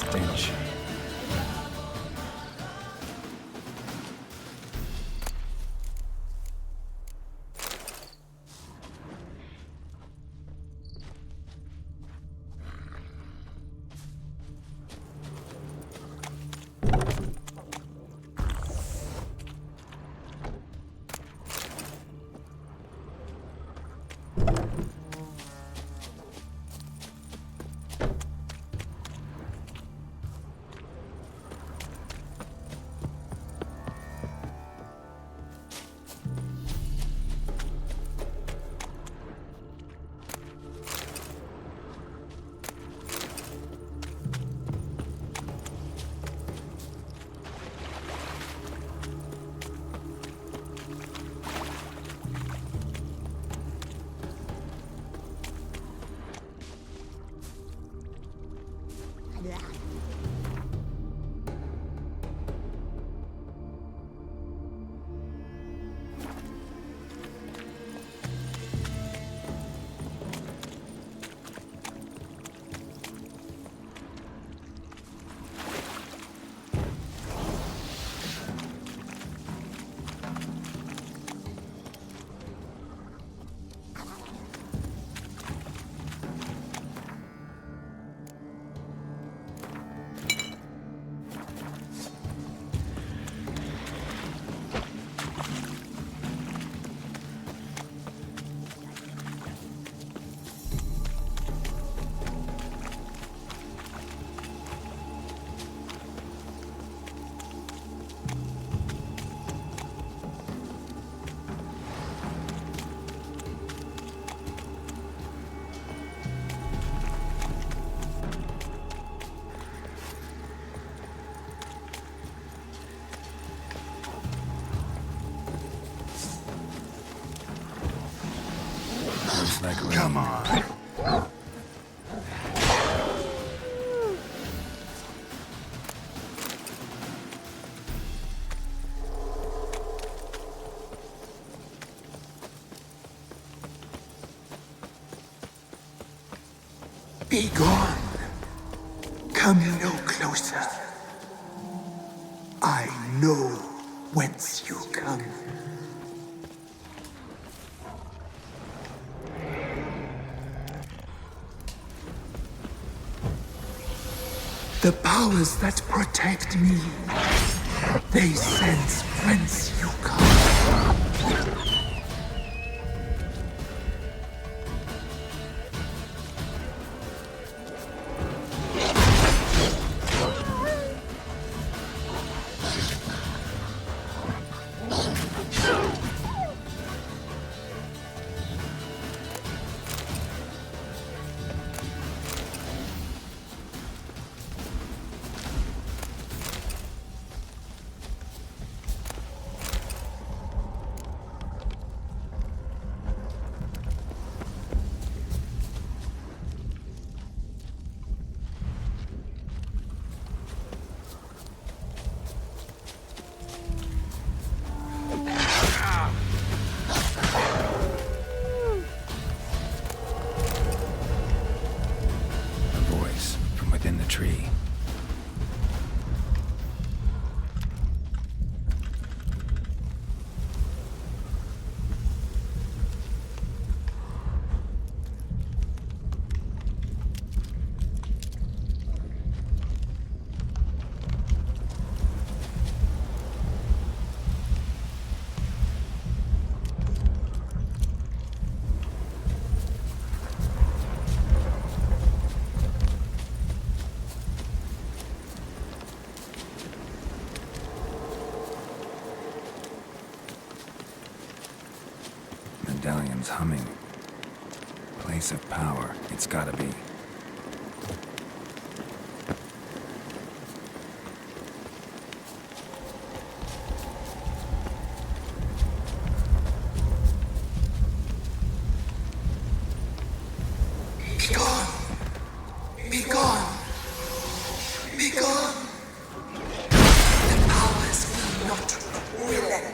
stench. Come on. Be gone. Come no closer. I know whence you come. The powers that protect me, they sense whence you come. Tree. Medallion's humming. Place of power, it's gotta be. Be gone! Be gone! Be gone! The powers will not relent.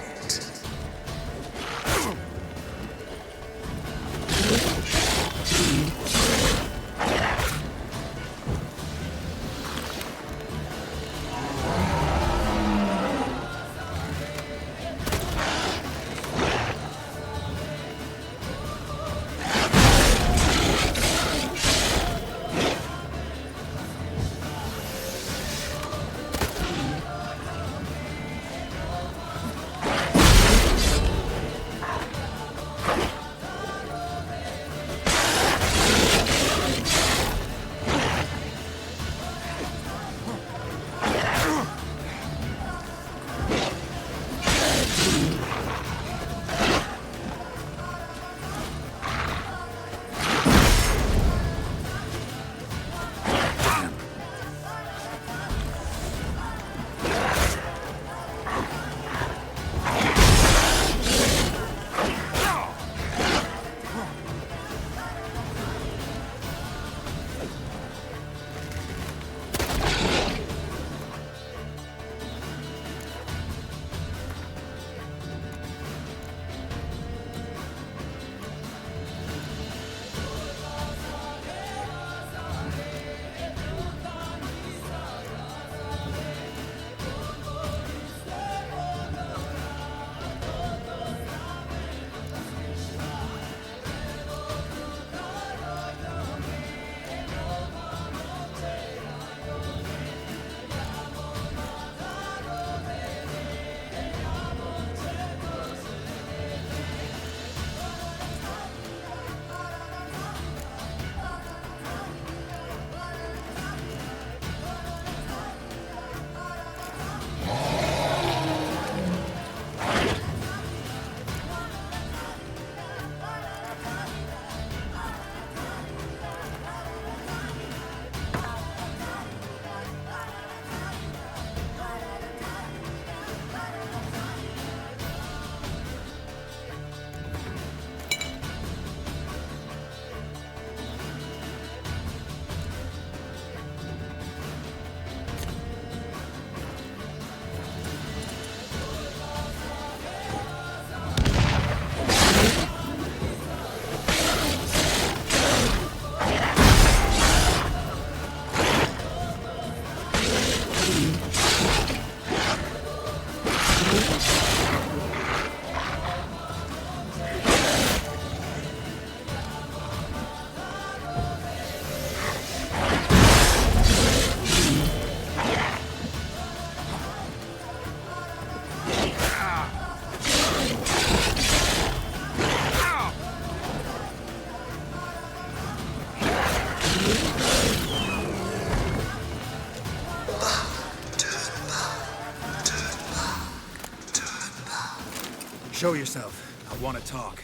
Show yourself. I want to talk.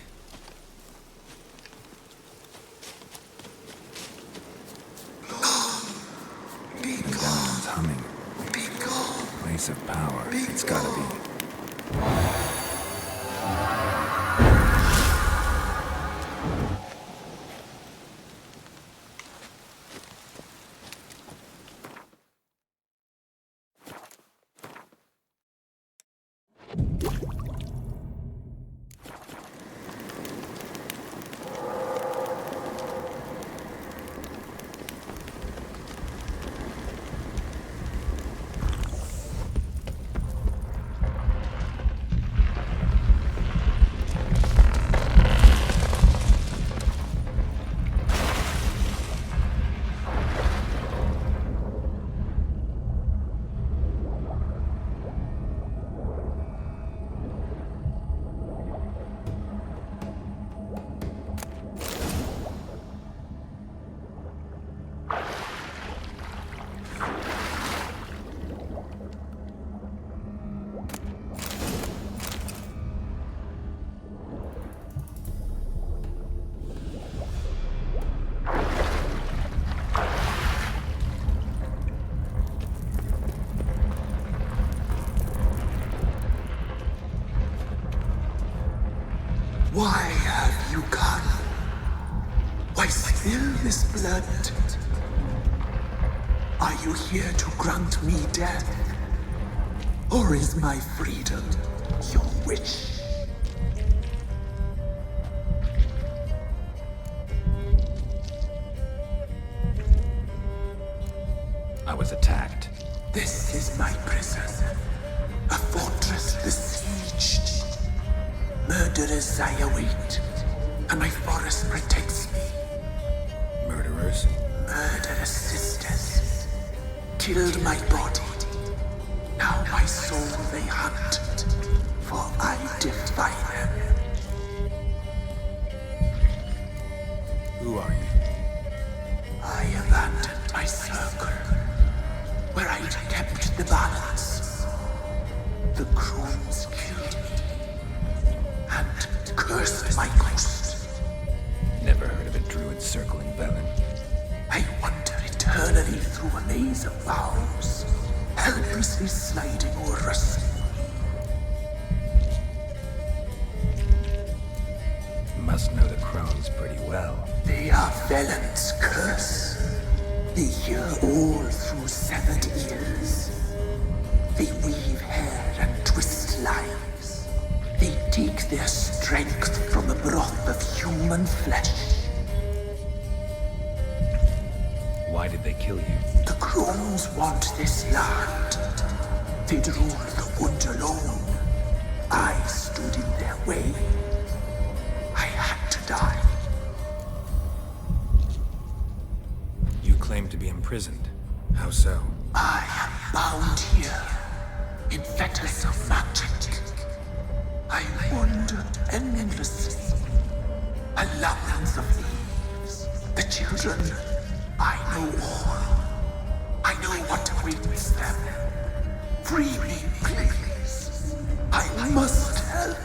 Be The gone. gun's humming. Be gone. Place of power. It's gotta be. Why have you gone? Why spill this blood? Are you here to grant me death? Or is my freedom your wish? I was attacked. This is my prison. A fortress besieged. Murderers I await, and my forest protects me. Murderers? Murderous sisters killed my body. Now my soul they hunt, for I defy them. Who are you? I abandoned my circle, where I'd kept the balance. The crones killed me, and cursed my ghost. Never heard of a druid circling Velen. I wander eternally through a maze of vows, helplessly sliding o'er us. Must know the crones pretty well. They are Velen's curse. They hear all through severed ears. They weave hair and twist lives. They take their strength from the broth of human flesh. Why did they kill you? The crones want this land. They'd rule the wood alone. I stood in their way. I had to die. You claim to be imprisoned. How so? I am bound here, in fetters of magic. I wander endlessly, a labyrinth of leaves. The children, I know all. I know what awaits them. Free me, please. I must help.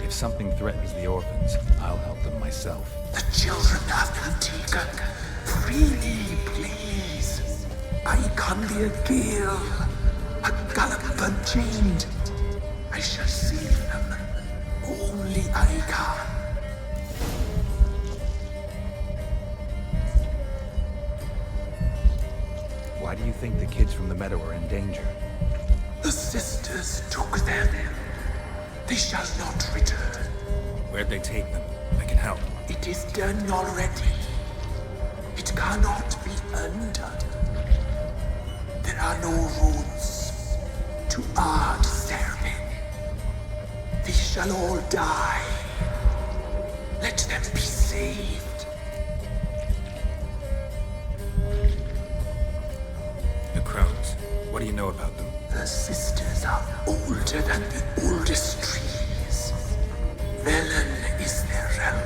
If something threatens the orphans, I'll help them myself. The children have been taken. Free me, please. I can be a gale, a gallop unchained. I shall save them. Only I can. Why do you think the kids from the meadow are in danger? The sisters took them. They shall not return. Where'd they take them? I can help. It is done already. It cannot be undone. There are no roads to Ard Serving. They shall all die. Let them be saved. The crones. What do you know about them? The sisters are older than the oldest trees. Velen is their realm.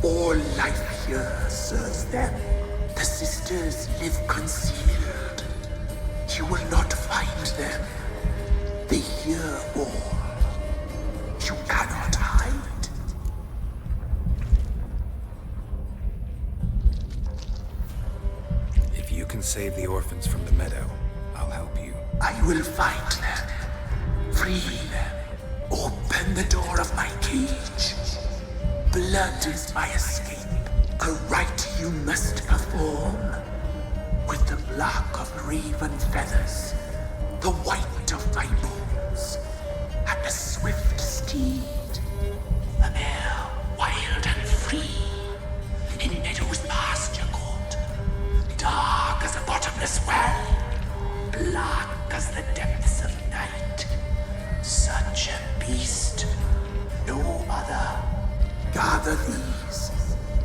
All life here serves them. The sisters live concealed. You will not find them. They hear all. save the orphans from the meadow, I'll help you. I will find them, free them, open the door of my cage. Blood is my escape, a rite you must perform. With the black of raven feathers, the white of my bones, and a swift steed, a mare wild and free, in meadows pasture court, dark as a bottomless well, black as the depths of night. Such a beast, no other. Gather these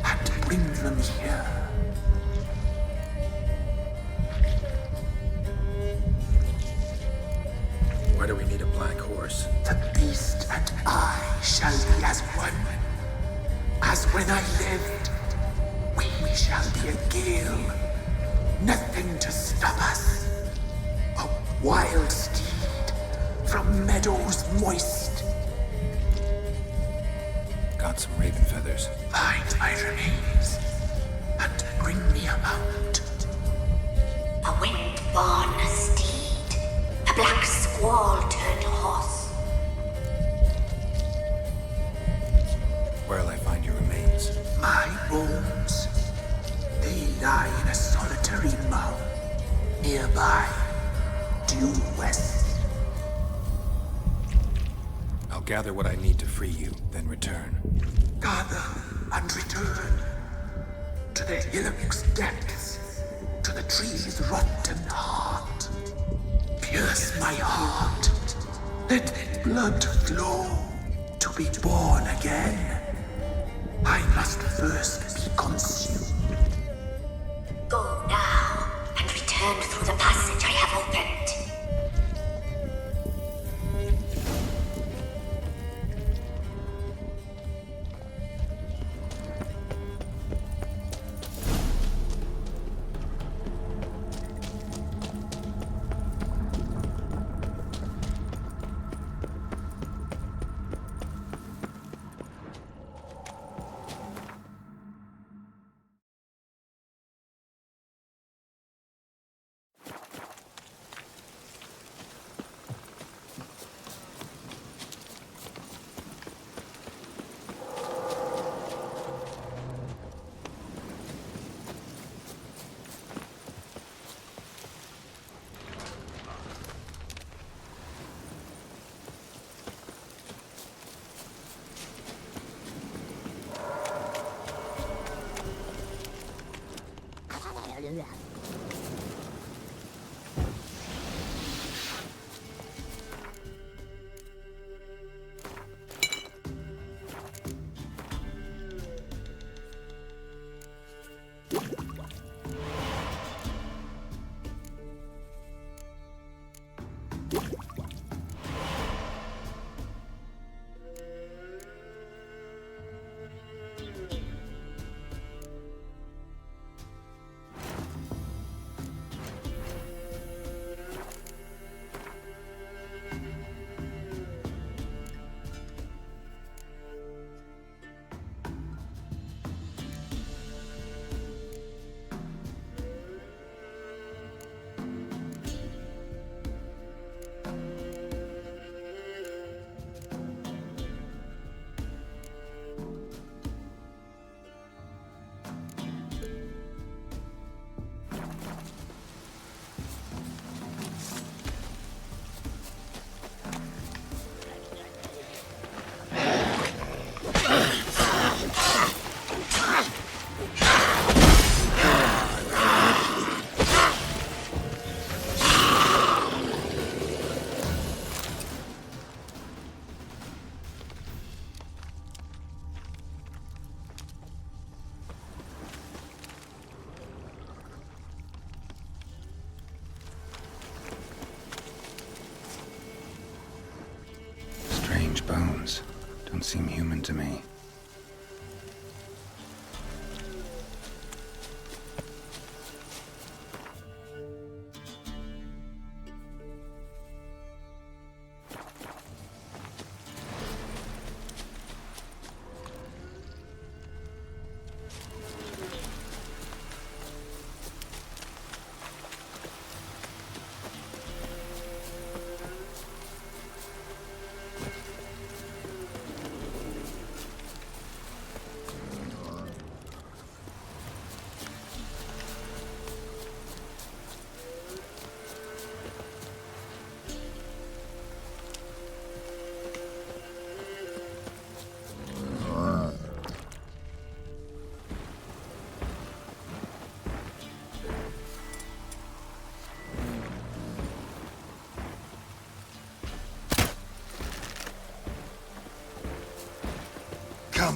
and bring them here. Why do we need a black horse? The beast and I shall be as one. As when I lived, we shall be a gale. Nothing to stop us. A wild steed from meadows moist. Got some raven feathers. Find my remains and bring me a mount. A wind-born steed. A black squall turned horse. Where'll I find your remains? My bones. They lie in a solitary mound. Nearby, due west. I'll gather what I need to free you, then return. Gather and return. To the hillock's depths. To the tree's rotten heart. Pierce my heart. Let blood flow. To be born again, I must first be consumed. Go now, and return through the passage I have opened. Bones. Don't seem human to me.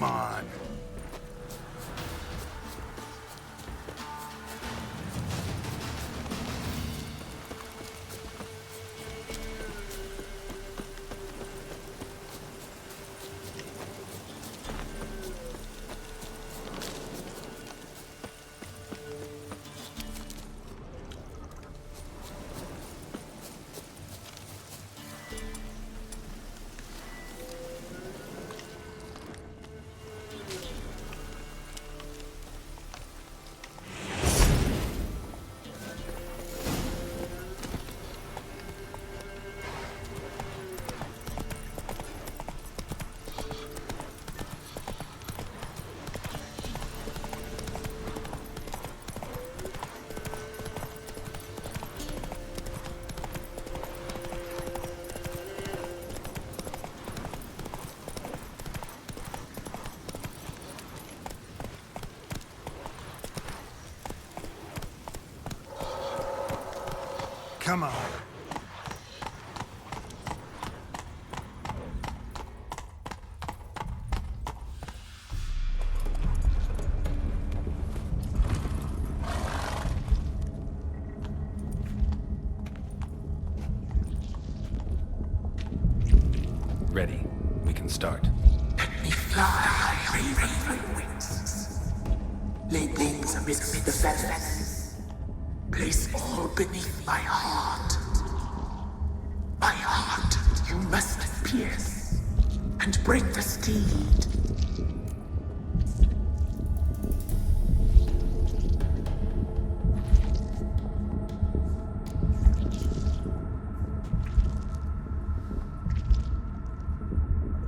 Come on. Come on. Ready. We can start. Let me fly, raven wings. Lay wings amidst the feathers. Place all beneath my heart. My heart you must pierce and break the steed.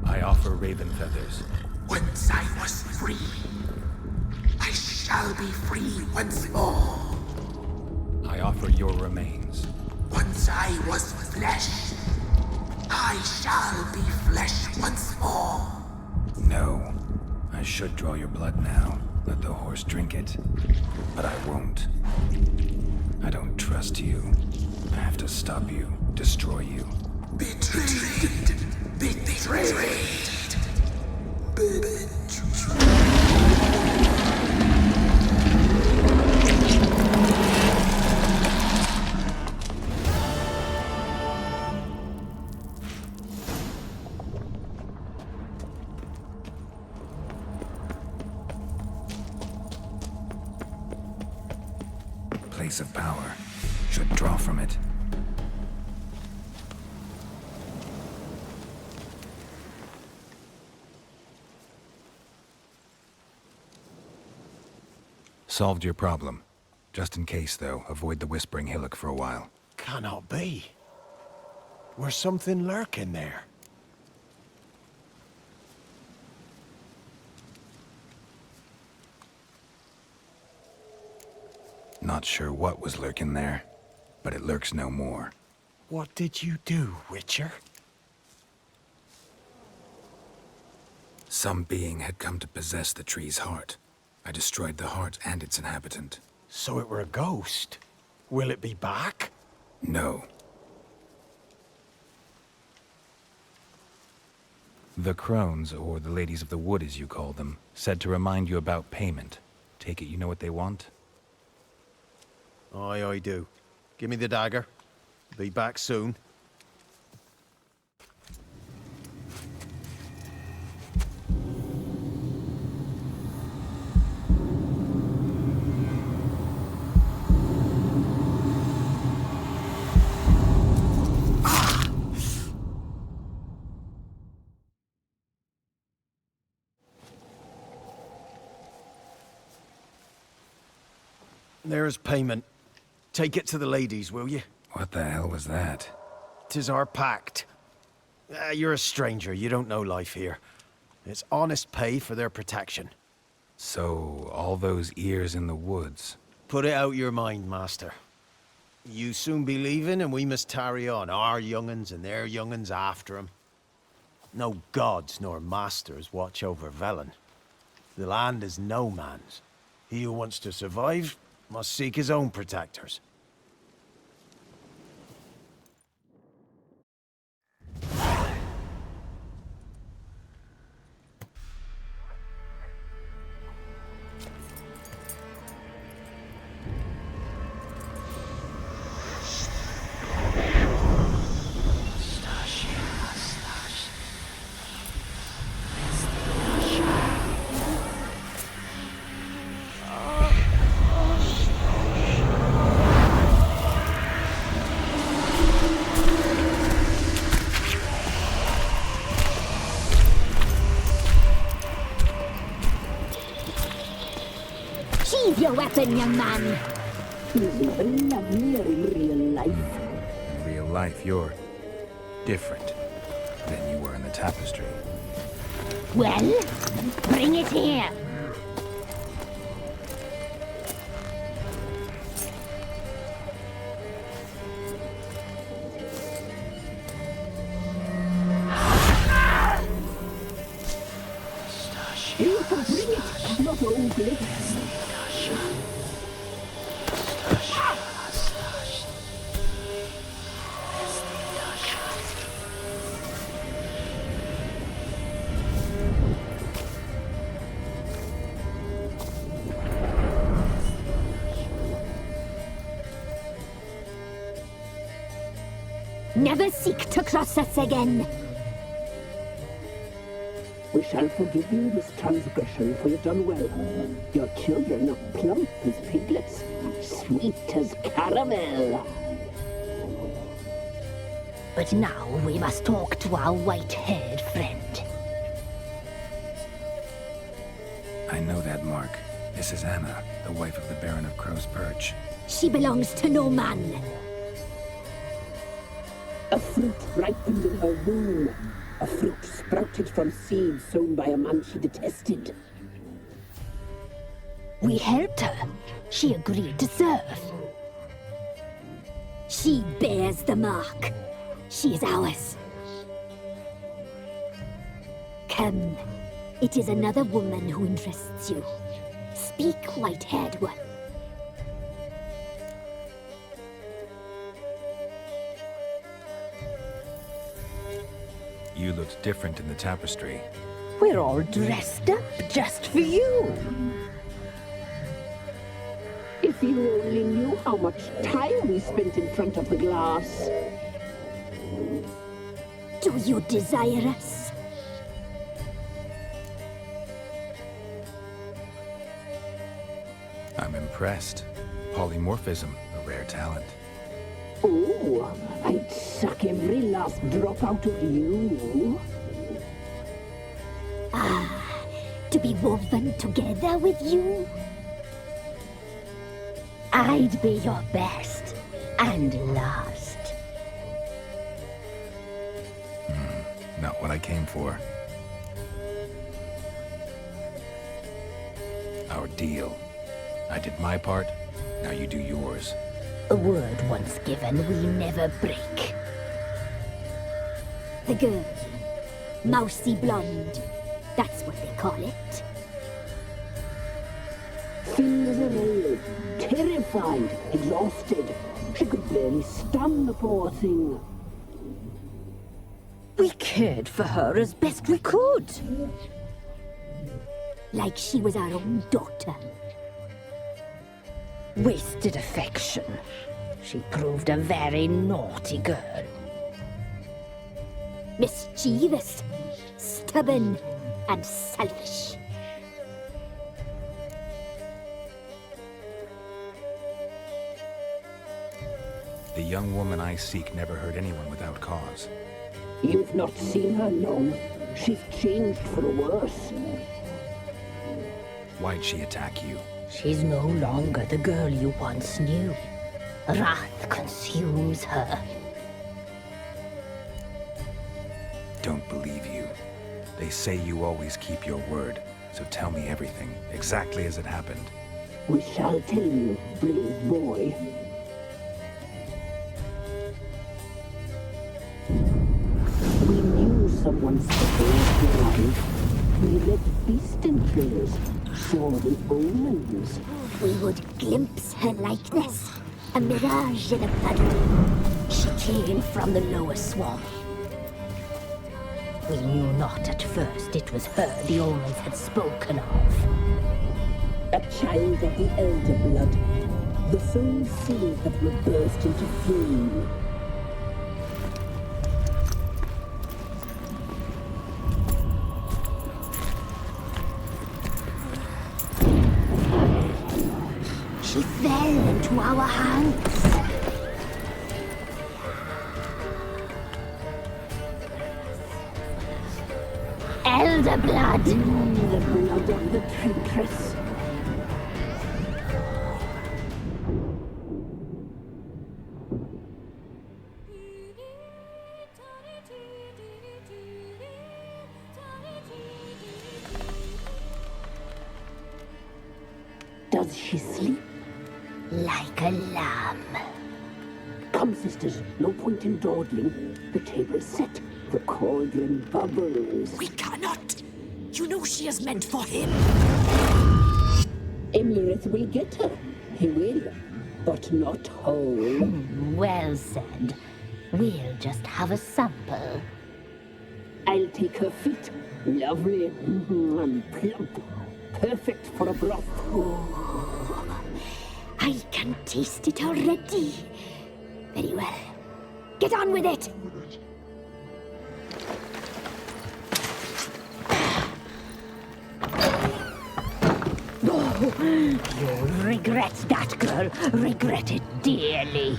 I offer raven feathers. Once I was free, I shall be free once more. I offer your remains. Once I was flesh, I shall be flesh once more. No. I should draw your blood now. Let the horse drink it. But I won't. I don't trust you. I have to stop you, destroy you. Betrayed. Betrayed. Place of power. Should draw from it. Solved your problem. Just in case, though, avoid the Whispering Hillock for a while. Cannot be. Where's something lurking there? Not sure what was lurking there, but it lurks no more. What did you do, Witcher? Some being had come to possess the tree's heart. I destroyed the heart and its inhabitant. So it were a ghost. Will it be back? No. The crones, or the ladies of the wood as you call them, said to remind you about payment. Take it you know what they want? Aye, I do. Give me the dagger. Be back soon. There's payment. Take it to the ladies, will you? What the hell was that? 'Tis our pact. You're a stranger, you don't know life here. It's honest pay for their protection. So, all those ears in the woods. Put it out your mind, master. You soon be leaving and we must tarry on, our young'uns and their young'uns after 'em. No gods nor masters watch over Velen. The land is no man's. He who wants to survive must seek his own protectors. then, young man. He's nothing lovelier in real life. In real life, you're different than you were in the tapestry. Well, bring it here. You can bring it, not only. Never seek to cross us again. We shall forgive you this transgression, for you've done well. Your children are plump as piglets, sweet as caramel. But now we must talk to our white-haired friend. I know that mark. This is Anna, the wife of the Baron of Crow's Perch. She belongs to no man. A fruit ripened in her womb. A fruit sprouted from seeds sown by a man she detested. We helped her. She agreed to serve. She bears the mark. She is ours. Come. It is another woman who interests you. Speak, white-haired one. You looked different in the tapestry. We're all dressed up just for you. If you only knew how much time we spent in front of the glass. Do you desire us? I'm impressed. Polymorphism, a rare talent. Oh, I'd suck every last drop out of you. Ah, to be woven together with you? I'd be your best and last. Not what I came for. Our deal. I did my part, now you do yours. A word once given, we never break. The girl. Mousy blonde. That's what they call it. Thin as a rail, terrified, exhausted. She could barely stand, the poor thing. We cared for her as best we could. Like she was our own daughter. Wasted affection. She proved a very naughty girl. Mischievous, stubborn, and selfish. The young woman I seek never hurt anyone without cause. You've not seen her long. She's changed for the worse. Why'd she attack you? She's no longer the girl you once knew. Wrath consumes her. Don't believe you. They say you always keep your word, so tell me everything, exactly as it happened. We shall tell you, brave boy. We knew someone special was alive. We read beast entrails, saw the omens. We would glimpse her likeness, a mirage in a puddle. She came from the lower swamp. We knew not at first it was her the omens had spoken of. A child of the elder blood, the same seed that would burst into flame. She fell into our hands. Elder blood! The blood of the traitress. Does she sleep? Like a lamb. Come, sisters, no point in dawdling. The table's set. The cauldron bubbles. We cannot! You know she is meant for him! Imlerith will get her. He will, but not whole. Well said. We'll just have a sample. I'll take her feet. Lovely and plump. Perfect for a broth. I can taste it already. Very well. Get on with it! You'll regret that, girl. Regret it dearly.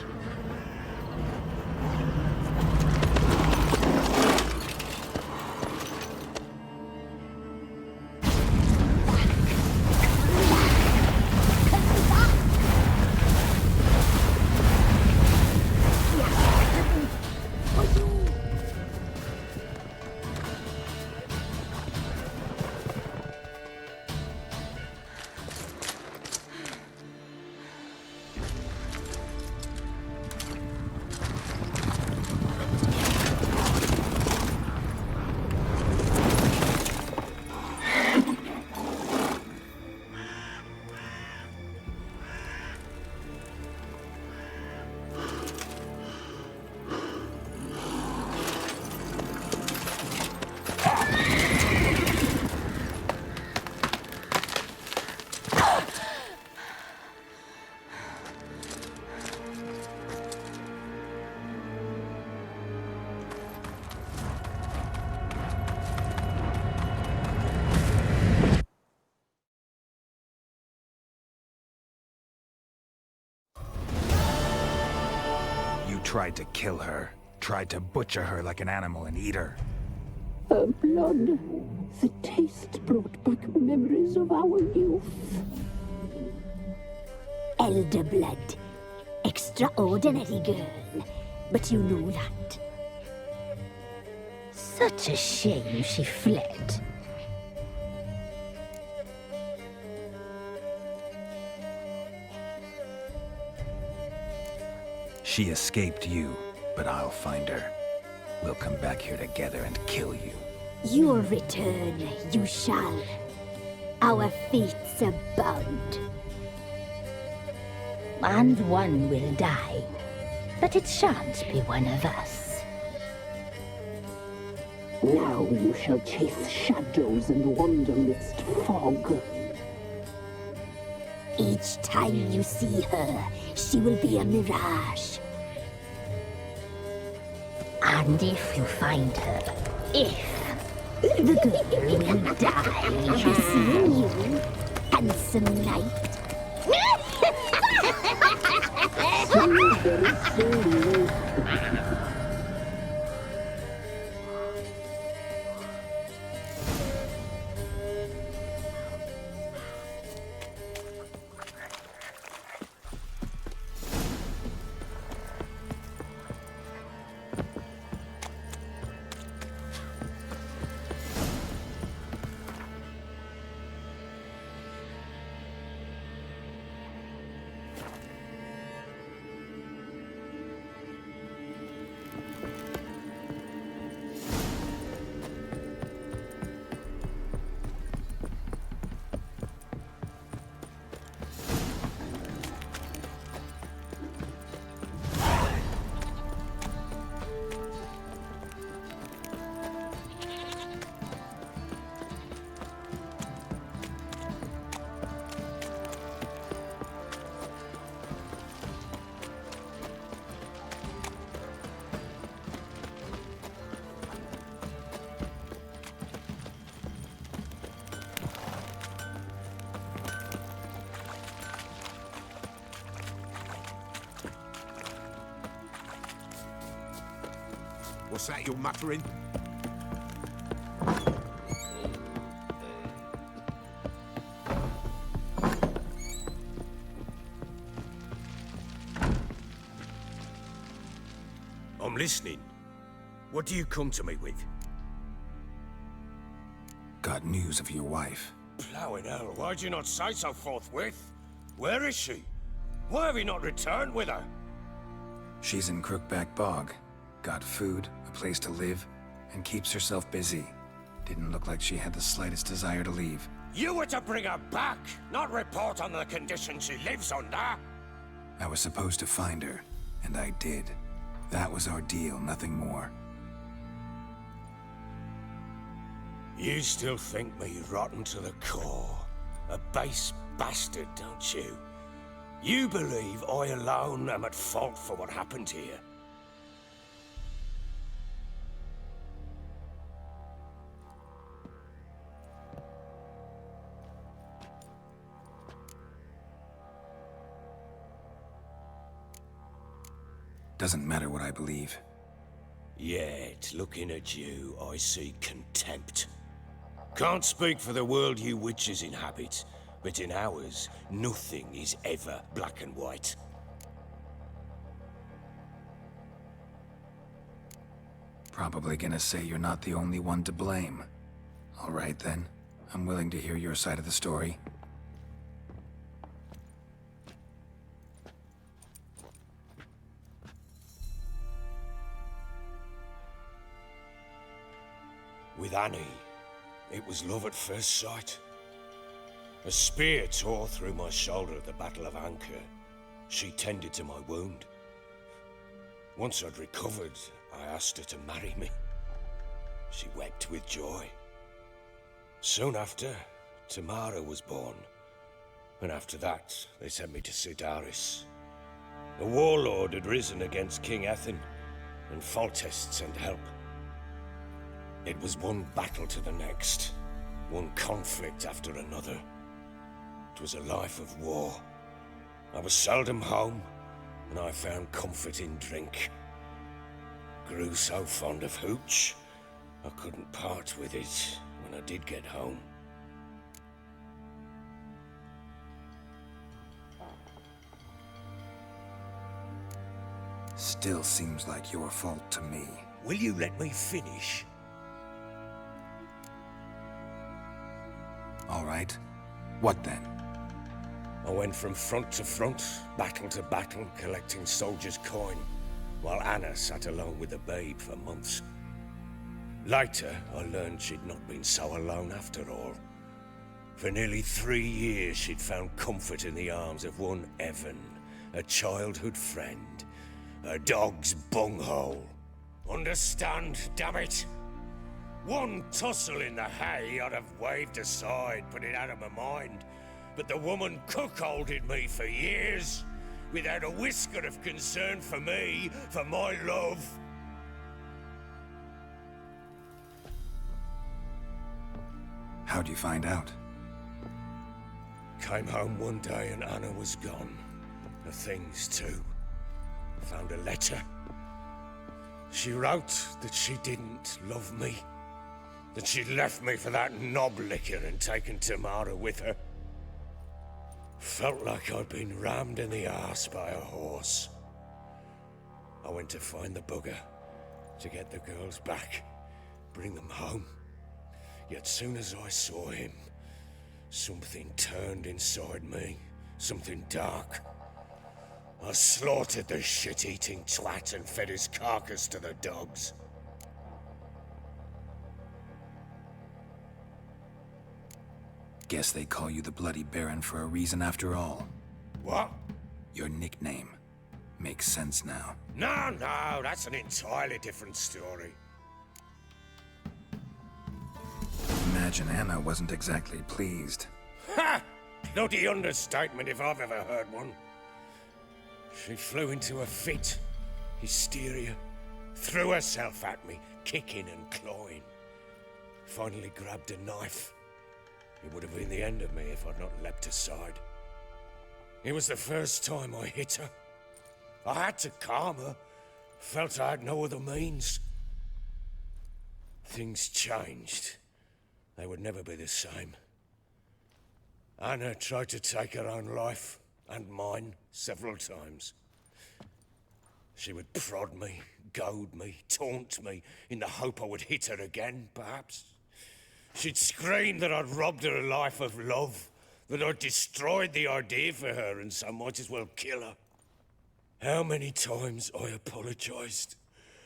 Tried to kill her. Tried to butcher her like an animal and eat her. Her blood. The taste brought back memories of our youth. Elder blood. Extraordinary girl. But you know that. Such a shame she fled. She escaped you, but I'll find her. We'll come back here together and kill you. Your return, you shall. Our fates are bound. And one will die, but it shan't be one of us. Now you shall chase shadows and wander midst fog. Each time you see her, she will be a mirage. And if you find her, the girl will die seeing you, handsome knight. What's that you're muttering? I'm listening. What do you come to me with? Got news of your wife. Plowing hell, why'd you not say so forthwith? Where is she? Why have you not returned with her? She's in Crookback Bog. Got food, a place to live, and keeps herself busy. Didn't look like she had the slightest desire to leave. You were to bring her back, not report on the conditions she lives under. I was supposed to find her, and I did. That was our deal, nothing more. You still think me rotten to the core. A base bastard, don't you? You believe I alone am at fault for what happened here. Doesn't matter what I believe. Yet, looking at you, I see contempt. Can't speak for the world you witches inhabit, but in ours, nothing is ever black and white. Probably gonna say you're not the only one to blame. All right then, I'm willing to hear your side of the story. With Annie, it was love at first sight. A spear tore through my shoulder at the Battle of Anchor. She tended to my wound. Once I'd recovered, I asked her to marry me. She wept with joy. Soon after, Tamara was born. And after that, they sent me to Sidaris. A warlord had risen against King Ethan, and Foltest sent help. It was one battle to the next, one conflict after another. It was a life of war. I was seldom home, and I found comfort in drink. Grew so fond of hooch, I couldn't part with it when I did get home. Still seems like your fault to me. Will you let me finish? All right. What then? I went from front to front, battle to battle, collecting soldiers' coin, while Anna sat alone with the babe for months. Later, I learned she'd not been so alone after all. For nearly 3 years, she'd found comfort in the arms of one Evan, a childhood friend, a dog's bunghole. Understand, damn it? One tussle in the hay I'd have waved aside, put it out of my mind. But the woman cuckolded me for years, without a whisker of concern for me, for my love. How'd you find out? Came home one day and Anna was gone. The things too. Found a letter. She wrote that she didn't love me. That she'd left me for that knob licker and taken Tamara with her. Felt like I'd been rammed in the arse by a horse. I went to find the bugger, to get the girls back, bring them home. Yet soon as I saw him, something turned inside me, something dark. I slaughtered the shit-eating twat and fed his carcass to the dogs. Guess they call you the Bloody Baron for a reason after all. What? Your nickname. Makes sense now. No, that's an entirely different story. Imagine Anna wasn't exactly pleased. Ha! Bloody understatement if I've ever heard one. She flew into a fit, hysteria, threw herself at me, kicking and clawing. Finally grabbed a knife. It would have been the end of me if I'd not leapt aside. It was the first time I hit her. I had to calm her. Felt I had no other means. Things changed. They would never be the same. Anna tried to take her own life, and mine, several times. She would prod me, goad me, taunt me, in the hope I would hit her again, perhaps. She'd scream that I'd robbed her a life of love, that I destroyed the idea for her and so might as well kill her. How many times I apologized.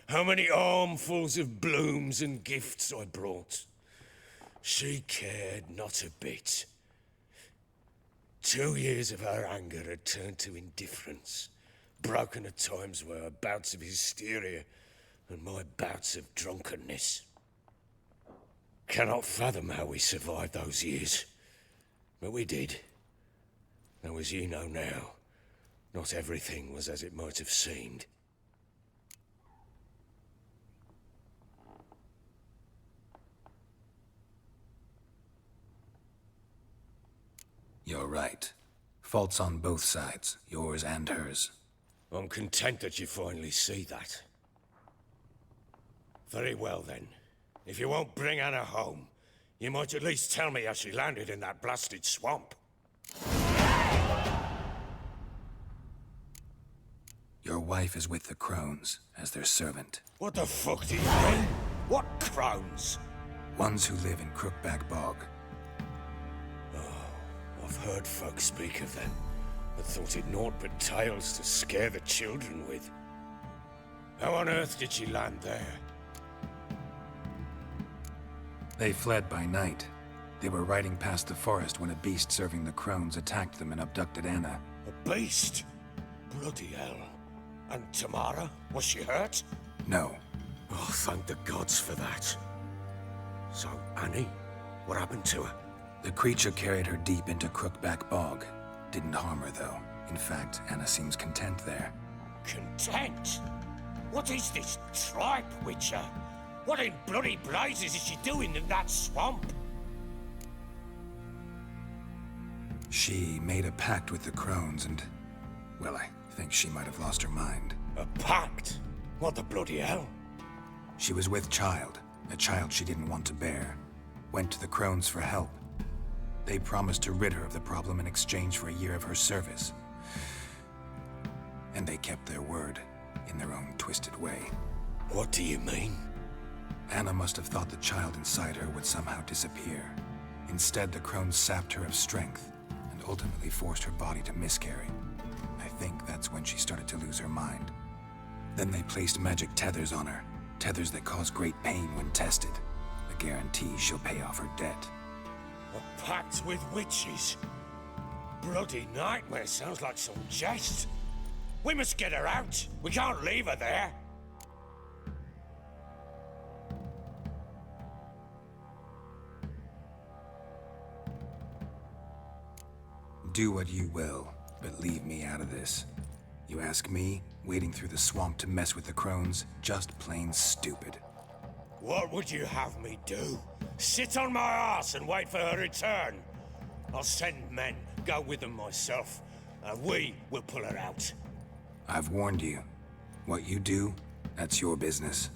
How many armfuls of blooms and gifts I brought. She cared not a bit. 2 years of her anger had turned to indifference, broken at times by her bouts of hysteria and my bouts of drunkenness. Cannot fathom how we survived those years, but we did. Though as you know now, not everything was as it might have seemed. You're right. Faults on both sides, yours and hers. I'm content that you finally see that. Very well then. If you won't bring Anna home, you might at least tell me how she landed in that blasted swamp. Your wife is with the crones, as their servant. What the fuck do you mean? What crones? Ones who live in Crookback Bog. I've heard folk speak of them, but thought it naught but tales to scare the children with. How on earth did she land there? They fled by night. They were riding past the forest when a beast serving the crones attacked them and abducted Anna. A beast? Bloody hell. And Tamara? Was she hurt? No. Oh, thank the gods for that. So, Annie? What happened to her? The creature carried her deep into Crookback Bog. Didn't harm her, though. In fact, Anna seems content there. Content? What is this tripe, Witcher? What in bloody blazes is she doing in that swamp? She made a pact with the crones and... well, I think she might have lost her mind. A pact? What the bloody hell? She was with child, a child she didn't want to bear. Went to the crones for help. They promised to rid her of the problem in exchange for a year of her service. And they kept their word, in their own twisted way. What do you mean? Anna must have thought the child inside her would somehow disappear. Instead, the crones sapped her of strength, and ultimately forced her body to miscarry. I think that's when she started to lose her mind. Then they placed magic tethers on her, tethers that cause great pain when tested. A guarantee she'll pay off her debt. A pact with witches? Bloody nightmare, sounds like some jest. We must get her out. We can't leave her there. Do what you will, but leave me out of this. You ask me, wading through the swamp to mess with the crones, just plain stupid. What would you have me do? Sit on my ass and wait for her return? I'll send men, go with them myself, and we will pull her out. I've warned you. What you do, that's your business.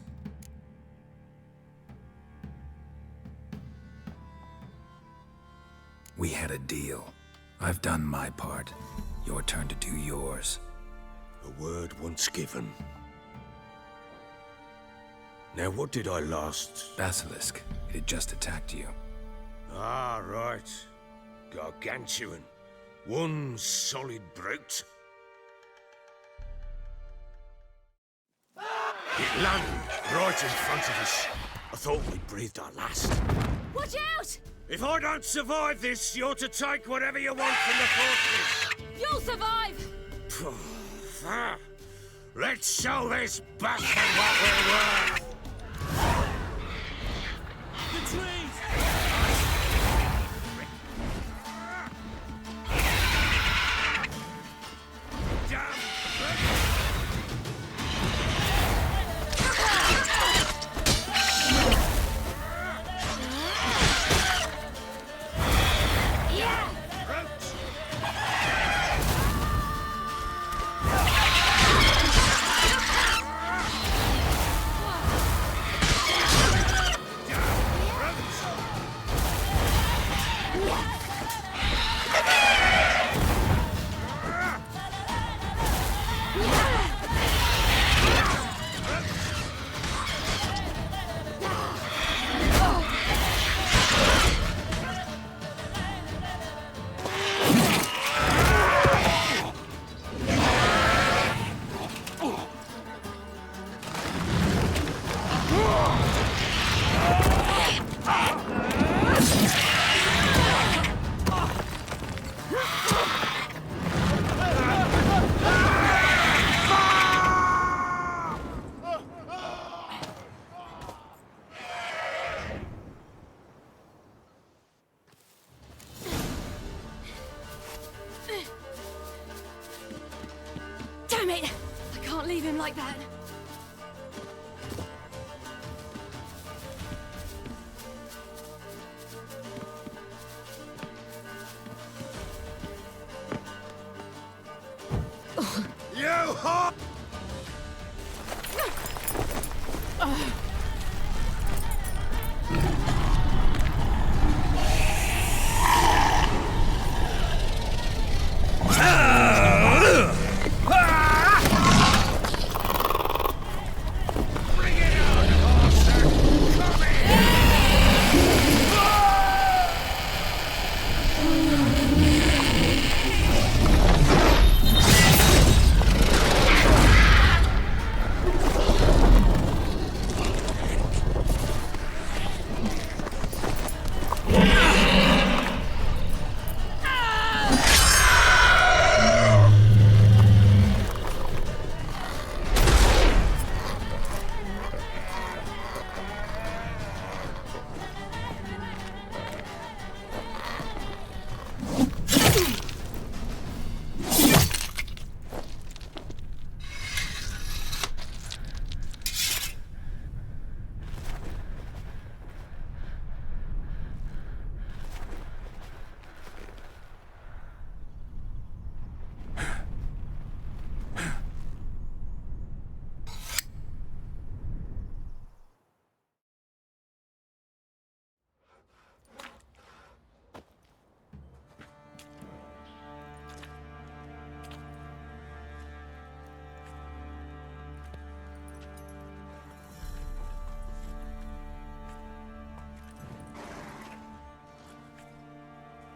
We had a deal. I've done my part. Your turn to do yours. A word once given. Now what did I last... Basilisk. It had just attacked you. Ah, right. Gargantuan. One solid brute. It landed right in front of us. I thought we breathed our last. Watch out! If I don't survive this, you're to take whatever you want from the fortress. You'll survive! Let's show this bastard what we're worth! The trees! like that. You hot!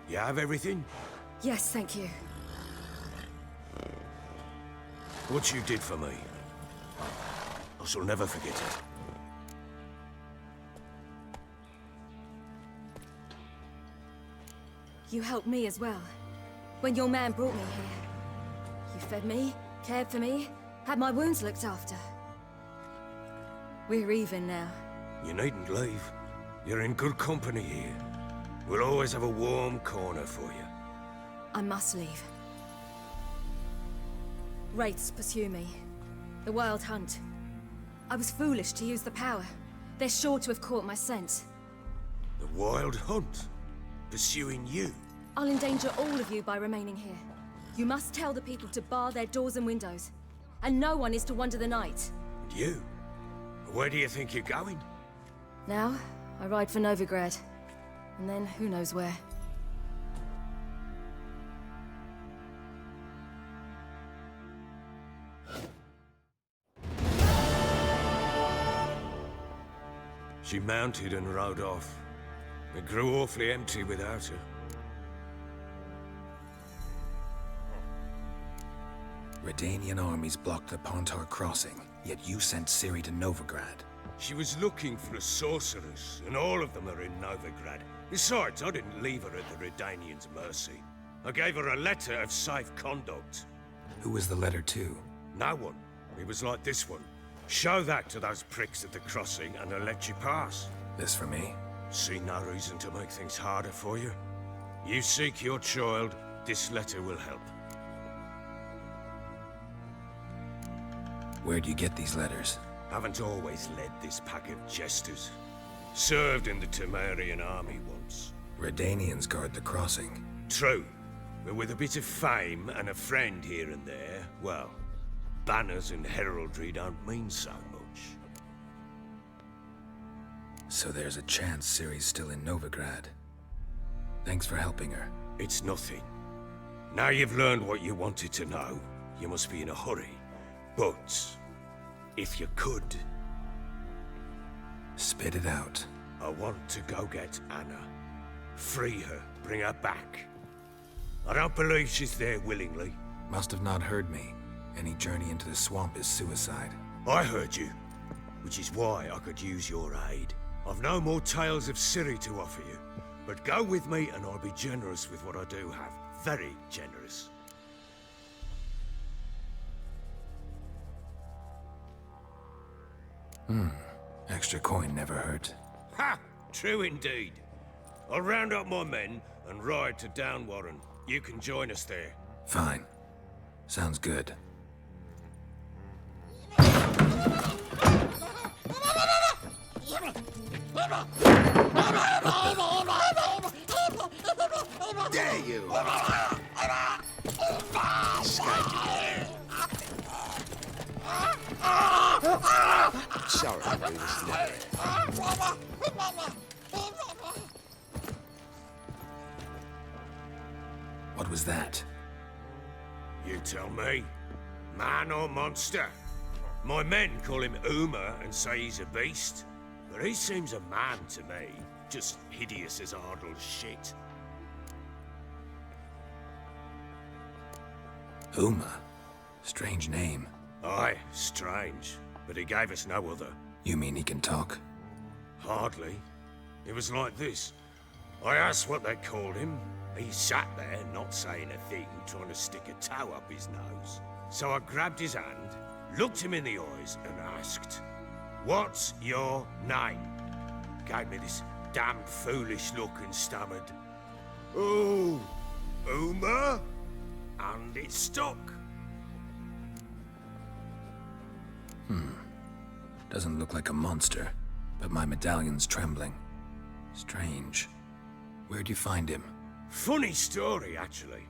You have everything? Yes, thank you. What you did for me, I shall never forget it. You helped me as well. When your man brought me here. You fed me, cared for me, had my wounds looked after. We're even now. You needn't leave. You're in good company here. We'll always have a warm corner for you. I must leave. Wraiths pursue me. The Wild Hunt. I was foolish to use the power. They're sure to have caught my scent. The Wild Hunt? Pursuing you? I'll endanger all of you by remaining here. You must tell the people to bar their doors and windows. And no one is to wander the night. And you? Where do you think you're going? Now, I ride for Novigrad. And then, who knows where. She mounted and rode off. It grew awfully empty without her. Redanian armies blocked the Pontar crossing, yet you sent Ciri to Novigrad. She was looking for a sorceress, and all of them are in Novigrad. Besides, I didn't leave her at the Redanians' mercy. I gave her a letter of safe conduct. Who was the letter to? No one. It was like this one. Show that to those pricks at the crossing, and I'll let you pass. This for me? See no reason to make things harder for you. You seek your child, this letter will help. Where'd you get these letters? Haven't always led this pack of jesters. Served in the Temerian army once. Redanians guard the crossing. True. But with a bit of fame and a friend here and there, well, banners and heraldry don't mean so much. So there's a chance Ciri's still in Novigrad. Thanks for helping her. It's nothing. Now you've learned what you wanted to know, you must be in a hurry. But, if you could... Spit it out. I want to go get Anna. Free her, bring her back. I don't believe she's there willingly. Must have not heard me. Any journey into the swamp is suicide. I heard you, which is why I could use your aid. I've no more tales of Ciri to offer you, but go with me and I'll be generous with what I do have. Very generous. Extra coin never hurt. Ha! True indeed. I'll round up my men and ride to Downwarren. You can join us there. Fine. Sounds good. There you are. Sorry, we was never. What was that? You tell me. Man or monster? My men call him Uma and say he's a beast. But he seems a man to me. Just hideous as Ardle's shit. Uma? Strange name. Aye, strange. But he gave us no other. You mean he can talk? Hardly. It was like this. I asked what they called him. He sat there, not saying a thing, trying to stick a toe up his nose. So I grabbed his hand, looked him in the eyes, and asked, "What's your name?" Gave me this damned foolish look and stammered, "Oh, Uma?" And it stuck. Doesn't look like a monster, but my medallion's trembling. Strange. Where'd you find him? Funny story, actually.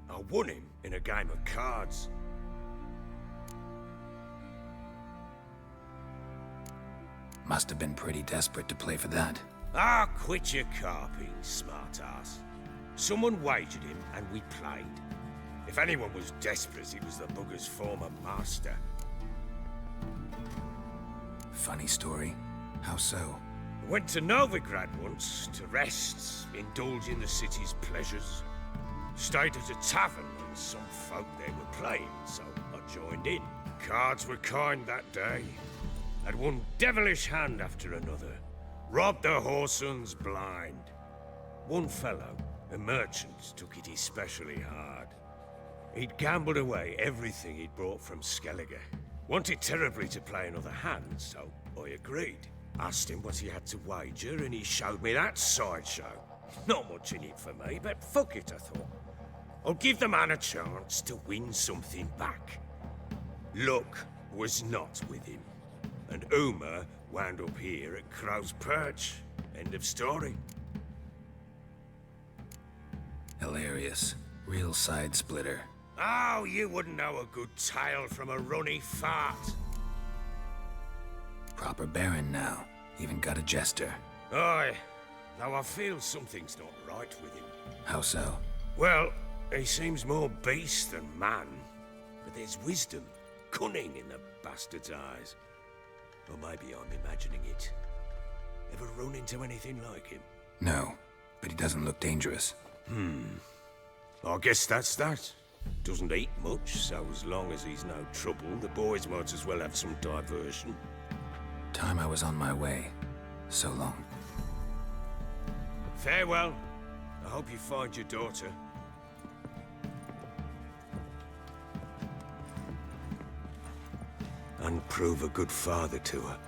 I won him in a game of cards. Must have been pretty desperate to play for that. Ah, quit your carping, smartass. Someone wagered him, and we played. If anyone was desperate, it was the bugger's former master. Funny story. How so? Went to Novigrad once, to rest, indulge in the city's pleasures. Stayed at a tavern, and some folk there were playing, so I joined in. Cards were kind that day. Had one devilish hand after another. Robbed the whoresons blind. One fellow, a merchant, took it especially hard. He'd gambled away everything he'd brought from Skellige. Wanted terribly to play another hand, so I agreed. Asked him what he had to wager, and he showed me that sideshow. Not much in it for me, but fuck it, I thought. I'll give the man a chance to win something back. Luck was not with him, and Uma wound up here at Crow's Perch. End of story. Hilarious. Real side splitter. Oh, you wouldn't know a good tale from a runny fart. Proper baron now. Even got a jester. Aye, though I feel something's not right with him. How so? Well, he seems more beast than man. But there's wisdom, cunning in the bastard's eyes. Or maybe I'm imagining it. Ever run into anything like him? No, but he doesn't look dangerous. I guess that's that. Doesn't eat much, so as long as he's no trouble, the boys might as well have some diversion. Time I was on my way. So long. Farewell. I hope you find your daughter. And prove a good father to her.